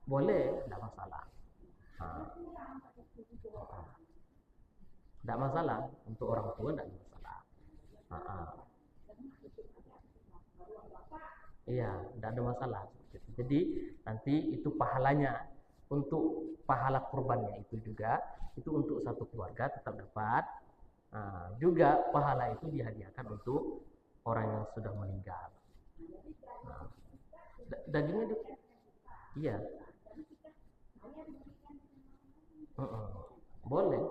Boleh, tidak masalah. Tidak masalah untuk orang tua, tidak masalah. Iya, tidak ada masalah. Jadi nanti itu pahalanya untuk pahala kurbannya itu juga itu untuk satu keluarga tetap dapat. Juga pahala itu dihadiahkan untuk orang yang sudah meninggal. Dagingnya iya. Boleh.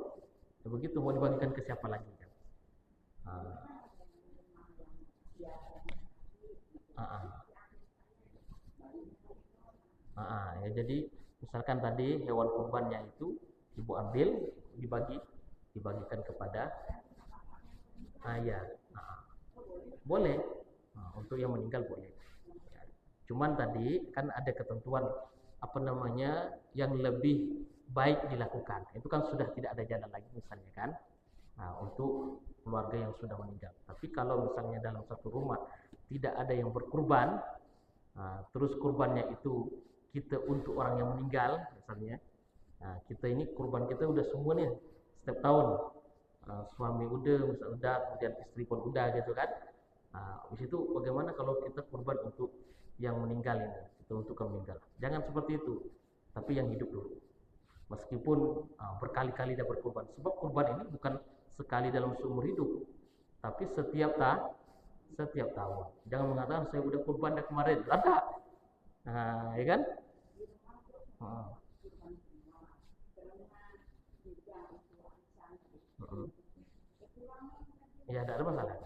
Begitu mau dibagikan ke siapa lagi kan? Ya jadi misalkan tadi hewan kurbannya itu ibu ambil, dibagikan kepada ayah. Boleh. Untuk yang meninggal boleh. Cuman tadi kan ada ketentuan apa namanya yang lebih baik dilakukan. Itu kan sudah tidak ada jalan lagi misalnya kan. Untuk keluarga yang sudah meninggal. Tapi kalau misalnya dalam satu rumah tidak ada yang berkurban, terus kurbannya itu kita untuk orang yang meninggal misalnya, kita ini kurban kita udah semua nih setiap tahun. suami udah, misalnya udah, kemudian istri pun udah gitu kan. Habis itu bagaimana kalau kita kurban untuk yang meninggal ini, itu untuk yang meninggal. Jangan seperti itu, tapi yang hidup dulu. Meskipun berkali-kali dia berkurban. Sebab kurban ini bukan sekali dalam seumur hidup, tapi setiap tahun. Jangan mengatakan saya udah kurban dari kemarin. Ada. Nah, ya kan? Hmm. Hmm. Ya, tidak ada masalah.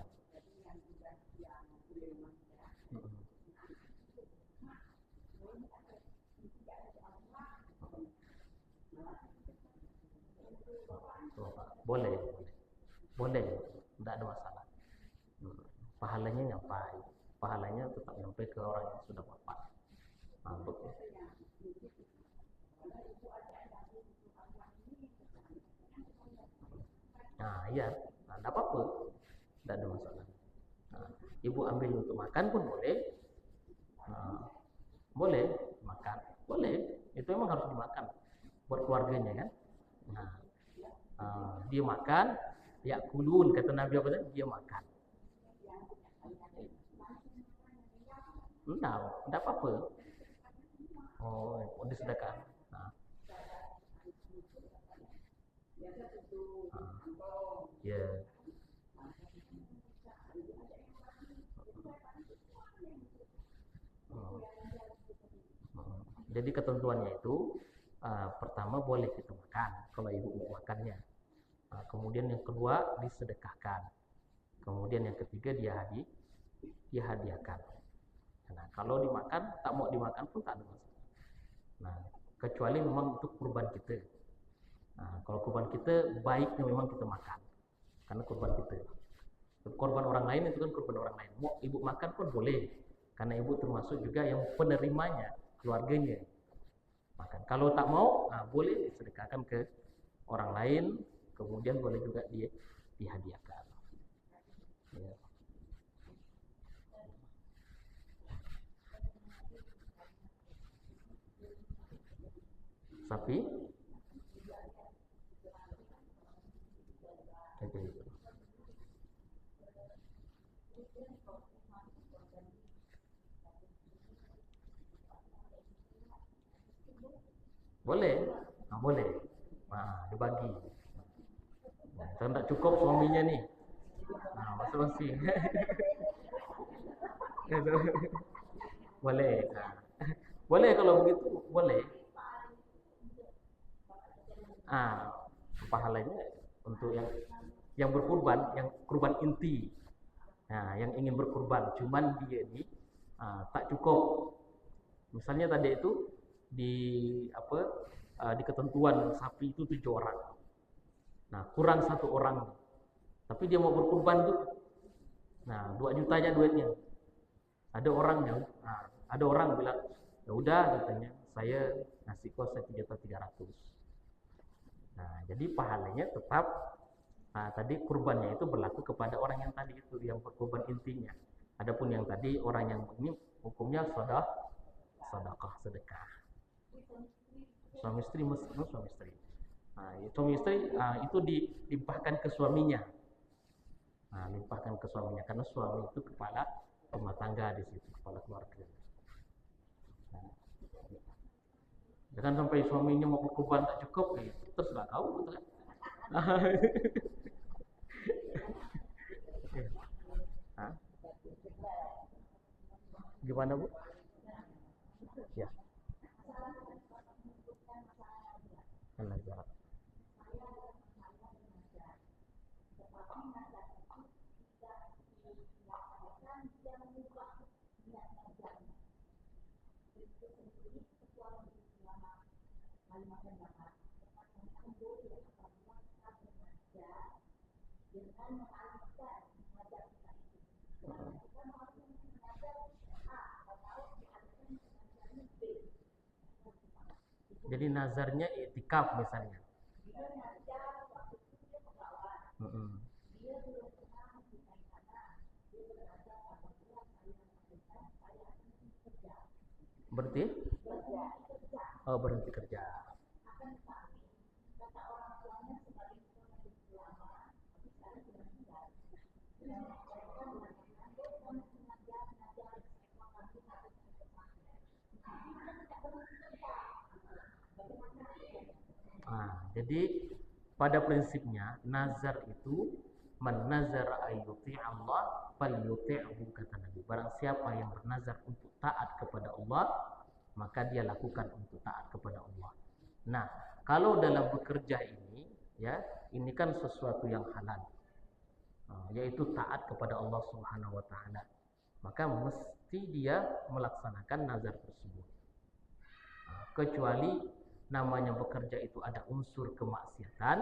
Hmm. Boleh, boleh. Boleh, tidak ada masalah. Hmm. Pahalanya nyampai. Pahalanya tetap nyampe ke orang yang sudah wafat. Betul. Nah, iya, nah, tidak apa-apa, tidak ada masalah. Nah, ibu ambil untuk makan pun boleh. Nah, boleh makan, boleh. Itu memang harus dimakan buat keluarganya kan. Nah, dia makan, ya kulun kata Nabi apa tadi? Dia makan. Enggak apa-apa. Oh, disedekah. Nah, ya. Hmm. Hmm. Jadi ketentuannya itu pertama boleh kita makan kalau ibu mau makannya. Kemudian yang kedua disedekahkan. Kemudian yang ketiga dia hadiahkan. Nah, kalau dimakan tak mau dimakan pun tak ada masalah. Nah, kecuali memang untuk kurban kita. Nah, kalau kurban kita baiknya memang kita makan karena kurban kita. Korban orang lain itu kan korban orang lain. Mau ibu makan pun boleh, karena ibu termasuk juga yang penerimanya, keluarganya. Makan. Kalau tak mau, boleh disedekahkan ke orang lain, kemudian boleh juga dihadiahkan. Ya. Sapi, okay. Boleh, boleh. Dibagi. Nah, kalau tak cukup suaminya nih, masing-masing. Boleh. Boleh kalau begitu, boleh. Pahalanya untuk yang berkurban, yang kurban inti. Nah, yang ingin berkurban, cuman dia ini tak cukup. Misalnya tadi itu di apa di ketentuan sapi itu 7 orang. Nah, kurang 1 orang. Tapi dia mau berkurban tuh. Nah, 2 jutanya duitnya. Ada orang yang ada orang bilang, ya udah katanya, saya ngasih kos 1.300.000. Nah, jadi pahalanya tetap tadi kurbannya itu berlaku kepada orang yang tadi itu yang berkurban intinya. Adapun yang tadi orang yang ini hukumnya sedekah. Suami istri suami istri. Suami istri itu dilimpahkan ke suaminya. Limpahkan ke suaminya karena suami itu kepala rumah tangga di situ, kepala keluarga. Jangan sampai suaminya mau berkorban tak cukup, terus nggak tahu, betul kan? Hah? Gimana bu? Ya, nazar. Jadi nazarnya itikaf misalnya. Mm-mm. Berarti berhenti kerja. Jadi pada prinsipnya nazar itu man nazara ayyuti Allah falyuti'hu kata Nabi. Barang siapa yang bernazar untuk taat kepada Allah, maka dia lakukan untuk taat kepada Allah. Nah, kalau dalam bekerja ini ya, ini kan sesuatu yang halal. Yaitu taat kepada Allah Subhanahu wa taala. Maka mesti dia melaksanakan nazar tersebut. Kecuali namanya bekerja itu ada unsur kemaksiatan,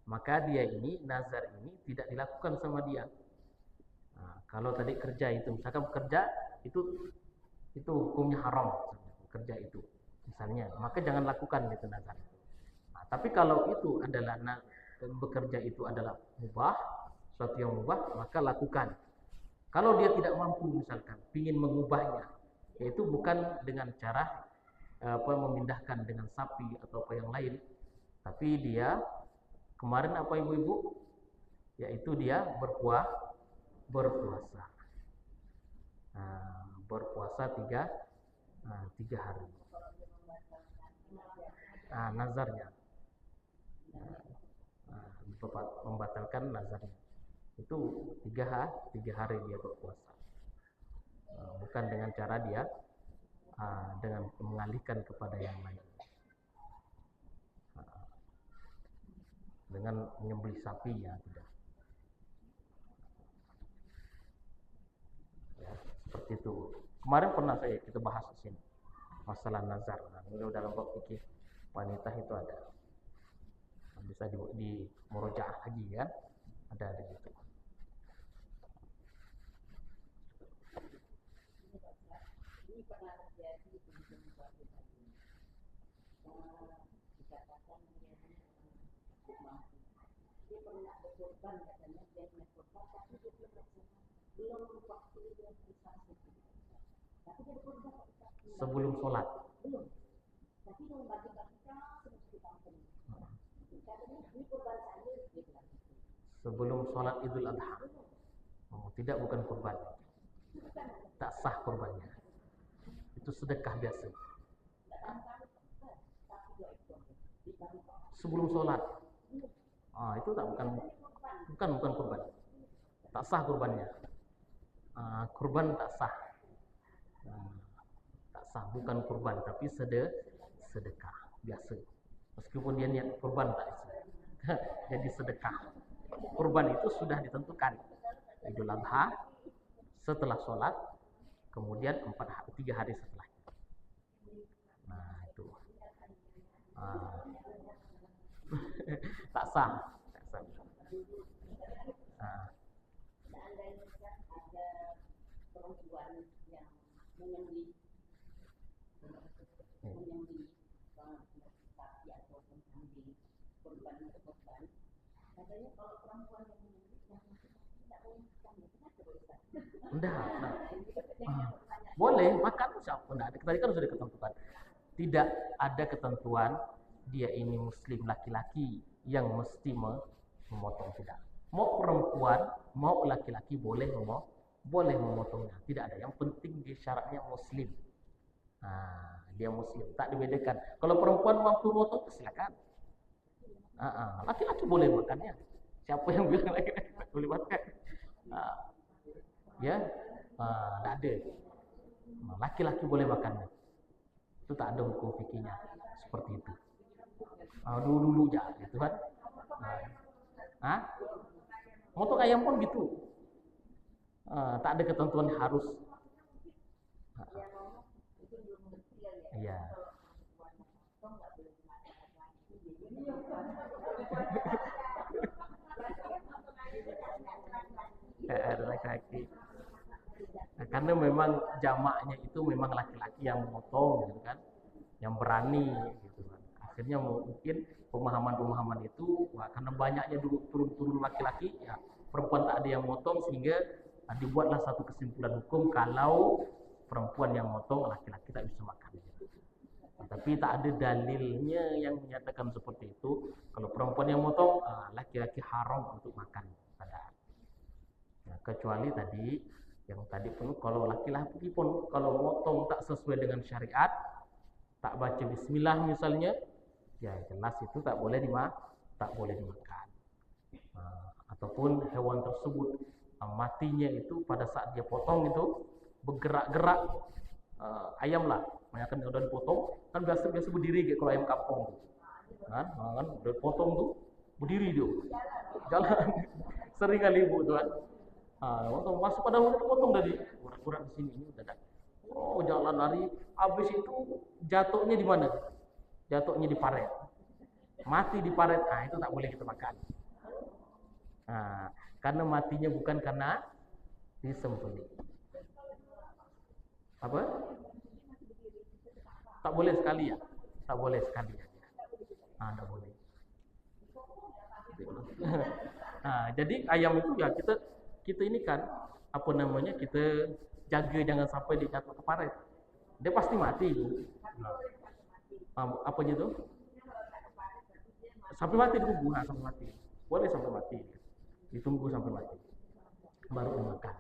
maka dia ini nazar ini tidak dilakukan sama dia. Kalau tadi kerja itu misalkan bekerja itu hukumnya haram bekerja itu misalnya, maka jangan lakukan itu nazar. Tapi kalau itu adalah bekerja itu adalah mubah, sesuatu yang mubah, maka lakukan. Kalau dia tidak mampu misalkan ingin mengubahnya, yaitu bukan dengan cara memindahkan dengan sapi atau apa yang lain, tapi dia kemarin apa ibu-ibu, yaitu dia berpuasa, berpuasa 3 hari. Nazarnya, membatalkan nazarnya itu 3 hari dia berpuasa, bukan dengan cara dia dengan mengalihkan kepada yang lain, dengan menyembelih sapi ya, tidak. Ya, seperti itu. Kemarin pernah kita bahas di sini masalah nazar. Ini dalam bab fikih wanita itu ada, bisa di murojaah lagi kan, ada di situ. Ini pernah terjadi di tempat tadi. Dikatakan dia mampu. Dia pernah berkorban katanya, dia pernah korban, tapi dia belum waktu dia prestasi. Tapi dia berkorban sebelum sholat. Belum. Tapi dia membagikan kita sebelum ditampung. Katanya ini korban saya dia bilang. Sebelum sholat Idul Adha. Tidak, bukan korban. Tak sah korbannya. Itu sedekah biasa. Sebelum sholat. Itu bukan korban. Tak sah korbannya. Korban tak sah. Tak sah, bukan korban, tapi sedekah biasa. Meskipun dia niat korban tak isi. Jadi sedekah. Korban itu sudah ditentukan. Idul Adha setelah sholat, kemudian 3 hari setelah. Itu tak sah. Seandainya ada perempuan yang menyembelih sapi ataupun kambing, korban untuk korban, katanya kalau perempuan yang menyembelih tidak boleh makan, kenapa Ustaz? Enggak. Boleh makan siapa? Enggak ada. Tadi kan sudah ditentukan. Tidak ada ketentuan dia ini muslim laki-laki yang mesti memotong, tidak. Mau perempuan, mau laki-laki boleh memotongnya. Tidak ada. Yang penting dia syaratnya muslim. Dia muslim, tak dibedakan. Kalau perempuan mampu memotong, silakan. Laki-laki boleh makannya. Siapa yang bilang laki-laki tak boleh makan? Tak ada. Laki-laki boleh makannya. Itu tak ada hukum fikihnya seperti itu. Dulu aja gitu kan. Motong ayam pun gitu. Tak ada ketentuan harus. Iya. Ada laki-laki. Karena memang jamaknya itu memang laki-laki yang memotong, gitu kan, yang berani, gitu kan. Akhirnya mungkin pemahaman itu, karena banyaknya dulu turun laki-laki, ya perempuan tak ada yang memotong, sehingga dibuatlah satu kesimpulan hukum kalau perempuan yang memotong, laki-laki tak bisa makan. Tapi tak ada dalilnya yang menyatakan seperti itu. Kalau perempuan yang memotong, laki-laki haram untuk makan. Kecuali tadi yang tadi pun kalau laki-laki pun kalau motong tak sesuai dengan syariat, tak baca bismillah misalnya, ya jelas itu tak boleh dimakan. Ataupun hewan tersebut matinya itu pada saat dia potong itu bergerak-gerak, ayam lah, banyak kan udah dipotong kan biasa berdiri kayak kalau ayam kampung kan udah potong tuh berdiri dia jalan sering kali ibu tuh kan. Masuk pada udah potong tadi kurang-kurang di sini ini udah ada. Oh jalan lari, habis itu jatuhnya di mana? Jatuhnya di paret, mati di paret. Itu tak boleh kita makan. Karena matinya bukan karena disembelih. Apa? Tak boleh sekali ya? Tak boleh sekali aja. Tak boleh. Jadi ayam itu ya kita ini kan apa namanya kita jaga jangan sampai dia jatuh ke paret. Dia pasti mati itu. Apa gitu? Sampai mati ditunggu, sampai mati. Boleh sampai mati. Ditunggu sampai mati. Baru dimakan.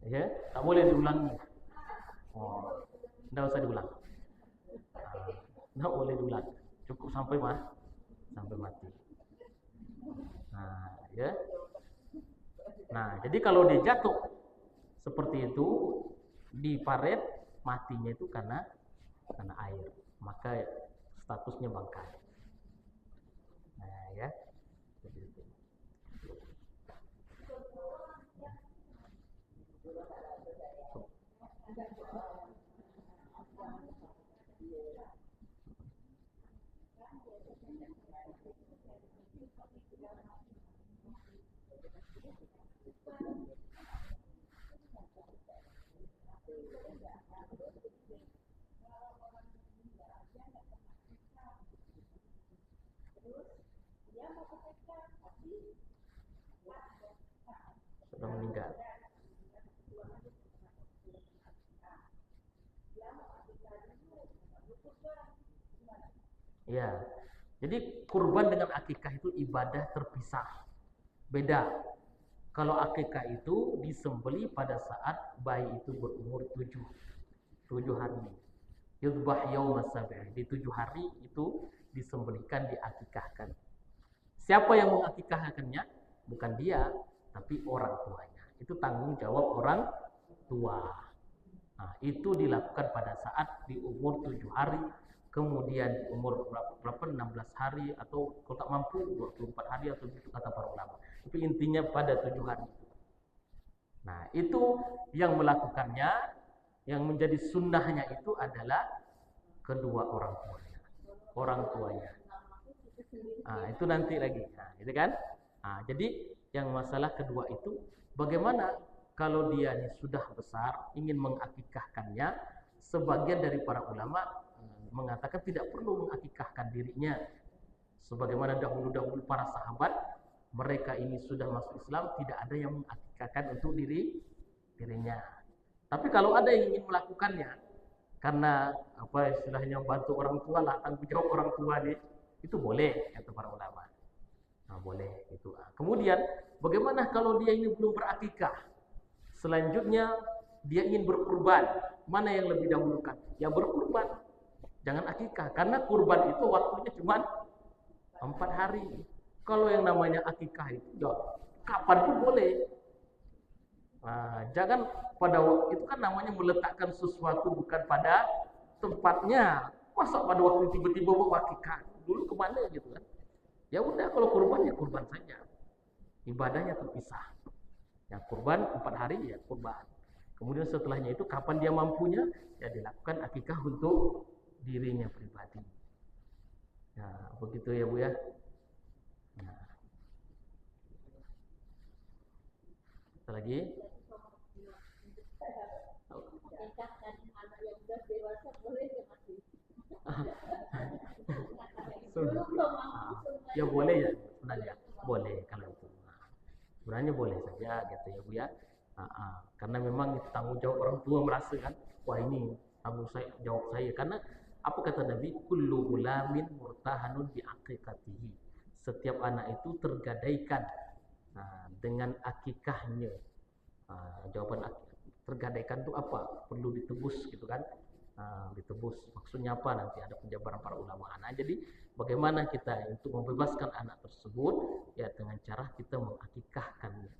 Ya, tak boleh diulangi. Tidak usah diulang. Tidak boleh diulang. Cukup sampai mati. Ya. Jadi kalau dia jatuh seperti itu di paret, matinya itu karena air, maka statusnya bangkai. Ya. Jadi itu. Sudah meninggal. Ya, jadi kurban dengan akikah itu ibadah terpisah, beda. Kalau akikah itu disembelih pada saat bayi itu berumur 7 hari. Yudbah yauma sabi', di 7 hari itu disembelihkan, diakikahkan. Siapa yang mengakikahkannya? Bukan dia, tapi orang tuanya. Itu tanggung jawab orang tua. Itu dilakukan pada saat di umur 7 hari, kemudian di umur berapa 16 hari, atau kalau tak mampu 24 hari, atau begitu kata para ulama. Tapi intinya pada 7 hari. Itu yang melakukannya, yang menjadi sunnahnya itu adalah kedua orang tuanya. Itu nanti lagi. Gitu kan? Jadi yang masalah kedua itu bagaimana kalau dia sudah besar ingin mengakikahkannya? Sebagian dari para ulama mengatakan tidak perlu mengakikahkan dirinya. Sebagaimana dahulu para sahabat, mereka ini sudah masuk Islam, tidak ada yang mengakikahkan untuk dirinya. Tapi kalau ada yang ingin melakukannya karena istilahnya bantu orang tua lah, tanggung jawab orang tua itu boleh, kata para ulama. Boleh itu. Kemudian bagaimana kalau dia ini belum berakikah? Selanjutnya dia ingin berkurban, mana yang lebih dahulukan? Ya berkurban, jangan akikah, karena kurban itu waktunya cuma 4 hari. Kalau yang namanya akikah itu ya kapan pun boleh. Jangan pada waktu itu kan namanya meletakkan sesuatu bukan pada tempatnya. Masa pada waktu tiba-tiba bawa akikah? Dulu kemana gitu kan? Ya udah, kalau kurban ya kurban saja. Ibadahnya terpisah. Yang kurban 4 hari ya kurban. Kemudian setelahnya itu kapan dia mampunya, ya dilakukan akikah untuk dirinya pribadi. Begitu ya Bu ya. Satu lagi. Ya boleh ya sebenarnya, boleh kalau itu. Sebenarnya boleh saja gitu ya Bu ya. Karena memang itu tanggung jawab orang tua, merasa kan, wah ini tanggung jawab saya. Karena apa kata Nabi? Kullu gulamin murtahanun bi aqiqatihi. Setiap anak itu tergadaikan dengan akikahnya. Jawaban tergadaikan itu apa? Perlu ditebus gitu kan? Ditebus. Maksudnya apa? Nanti ada penjabaran para ulama. Nah, jadi bagaimana kita untuk membebaskan anak tersebut? Ya dengan cara kita mengakikahkannya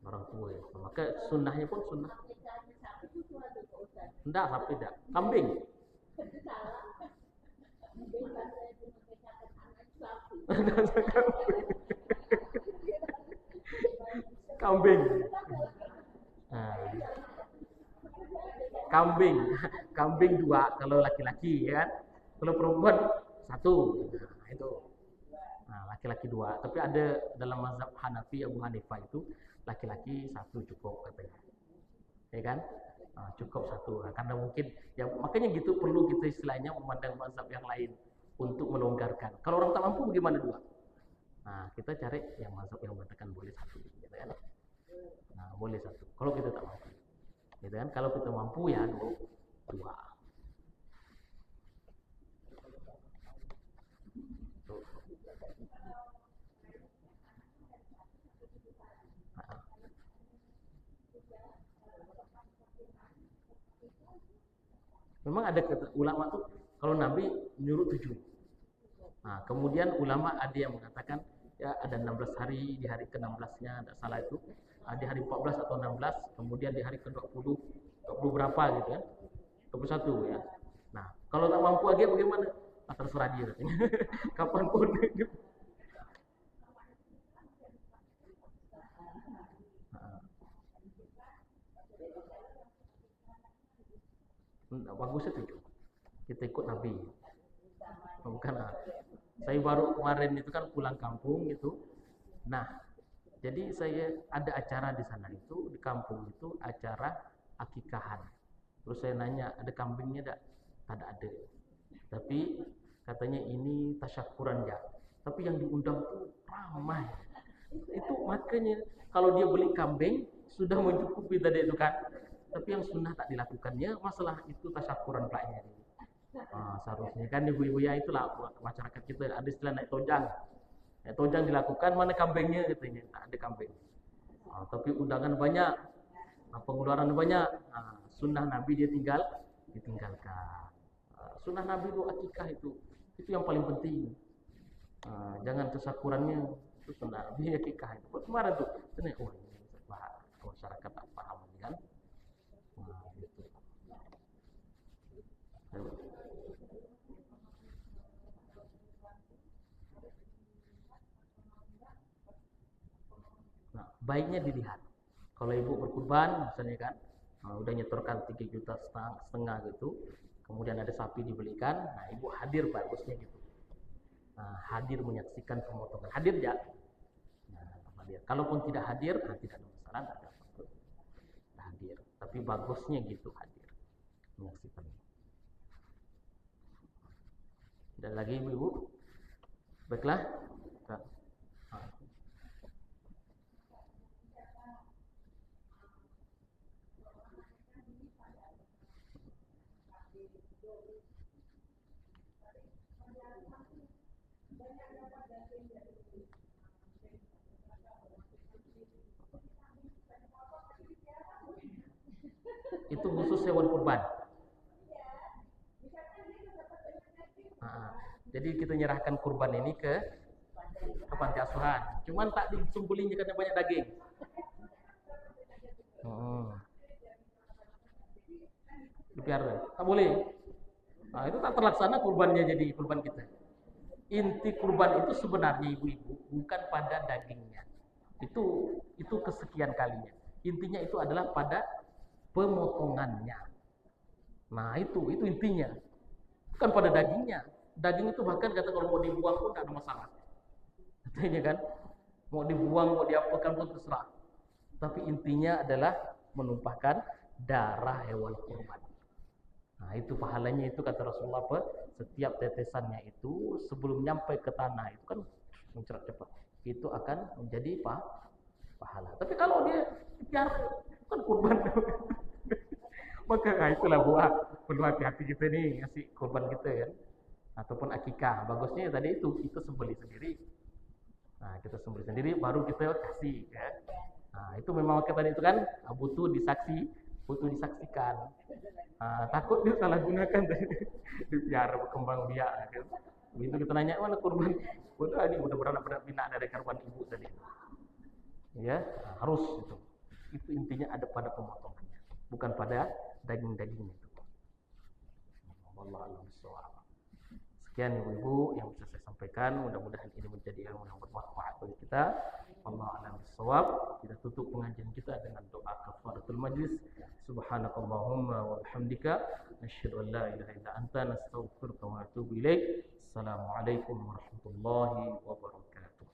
orang tua. Ya. Maka sunnahnya pun sunnah. Enggak, sapi enggak. Kambing. Kambing. Kambing. Kambing 2 kalau laki-laki ya kan. Kalau perempuan 1. Itu. Laki-laki 2. Tapi ada dalam mazhab Hanafi, Abu Hanifah itu laki-laki 1 cukup katanya. Ya kan? Cukup 1. Karena mungkin ya makanya gitu perlu kita istilahnya memandang mazhab yang lain untuk melonggarkan. Kalau orang tak mampu bagaimana 2? Kita cari yang mazhab yang mengatakan boleh 1 gitu kan. Boleh 1. Kalau kita tak mampu. Gitu kan? Kalau kita mampu ya 2. Memang ada ulama tuh kalau Nabi menyuruh 7. Kemudian ulama ada yang mengatakan ya ada 16 hari, di hari ke-16-nya tidak salah itu, di hari 14 atau 16, kemudian di hari ke-20 berapa gitu ya, 21 ya. Nah kalau tak mampu lagi bagaimana? Terserah dia kapanpun. Bagusnya 7. Kita ikut Nabi. Bukan saya baru kemarin itu kan pulang kampung itu. Nah, jadi saya ada acara di sana itu, di kampung itu acara akikahan. Terus saya nanya, ada kambingnya enggak? Tidak ada. Tapi katanya ini tasyakuran ya. Tapi yang diundang tuh ramai. Itu makanya kalau dia beli kambing sudah mencukupi tadi itu kan. Tapi yang sunnah tak dilakukannya, masalah itu tasyakuran pelaknya. Seharusnya kan ibu-ibu ya itulah masyarakat kita ada istilah naik tojang. Naik tojang dilakukan, mana kambingnya katanya, tak ada kambing. Tapi undangan banyak, pengeluaran banyak. Sunnah Nabi dia ditinggalkan. Sunnah Nabi itu akikah itu yang paling penting. Jangan tasyakurannya itu sunnah Nabi akikah itu. Kemarin tuh, ini masyarakat tak paham kan? Gitu. Baiknya dilihat. Kalau ibu berkurban misalnya kan, udah nyetorkan 3,5 juta gitu, kemudian ada sapi dibelikan, ibu hadir bagusnya gitu. Hadir menyaksikan pemotongan. Hadir ya? Hadir. Kalaupun tidak hadir, tidak ada masalah, tidak ada apa-apa. Hadir. Tapi bagusnya gitu hadir menyaksikan. Dan lagi ibu-ibu, baiklah. Itu khusus hewan kurban. Jadi kita nyerahkan kurban ini ke panti asuhan. Cuman tak disembelihnya karena banyak daging. Dipiara. Tak boleh. Itu tak terlaksana kurbannya jadi kurban kita. Inti kurban itu sebenarnya ibu-ibu bukan pada dagingnya. Itu kesekian kalinya. Intinya itu adalah pada pemotongannya. Nah, itu intinya. Bukan pada dagingnya. Daging itu bahkan kata kalau mau dibuang pun tidak ada masalah. Katanya kan, mau dibuang, mau diapakan pun terserah. Tapi intinya adalah menumpahkan darah hewan kurban. Nah, itu pahalanya itu kata Rasulullah setiap tetesannya itu sebelum nyampe ke tanah itu kan mencerat cepat. Itu akan menjadi pahala. Tapi kalau dia biar kan kurban. Maka itulah perlu hati-hati kita nih ngasih kurban kita kan. Ataupun akikah. Bagusnya tadi itu sembelih sendiri. Nah, kita sembelih sendiri baru kita kasih ya. Nah, itu memang kita tadi itu kan butuh disaksikan. Takut dia salah gunakan biar berkembang biak gitu. Begitu kita nanya mana kurban, udah ini udah beranak pinak dari korban ibu tadi. Ya, harus itu. Itu intinya ada pada pemotongannya, bukan pada daging-dagingnya itu. Wallahu a'lam bishawab. Sekian ibu-ibu yang bisa saya sampaikan, mudah-mudahan ini menjadi ilmu yang bermanfaat bagi kita. Wallahu a'lam bishawab. Kita tutup pengajian kita dengan doa kafaratul majlis. Subhanakallahumma wa bihamdika nasyhadu an la ilaha illa anta nastaghfiruka wa natubu ilaik. Assalamualaikum warahmatullahi wabarakatuh.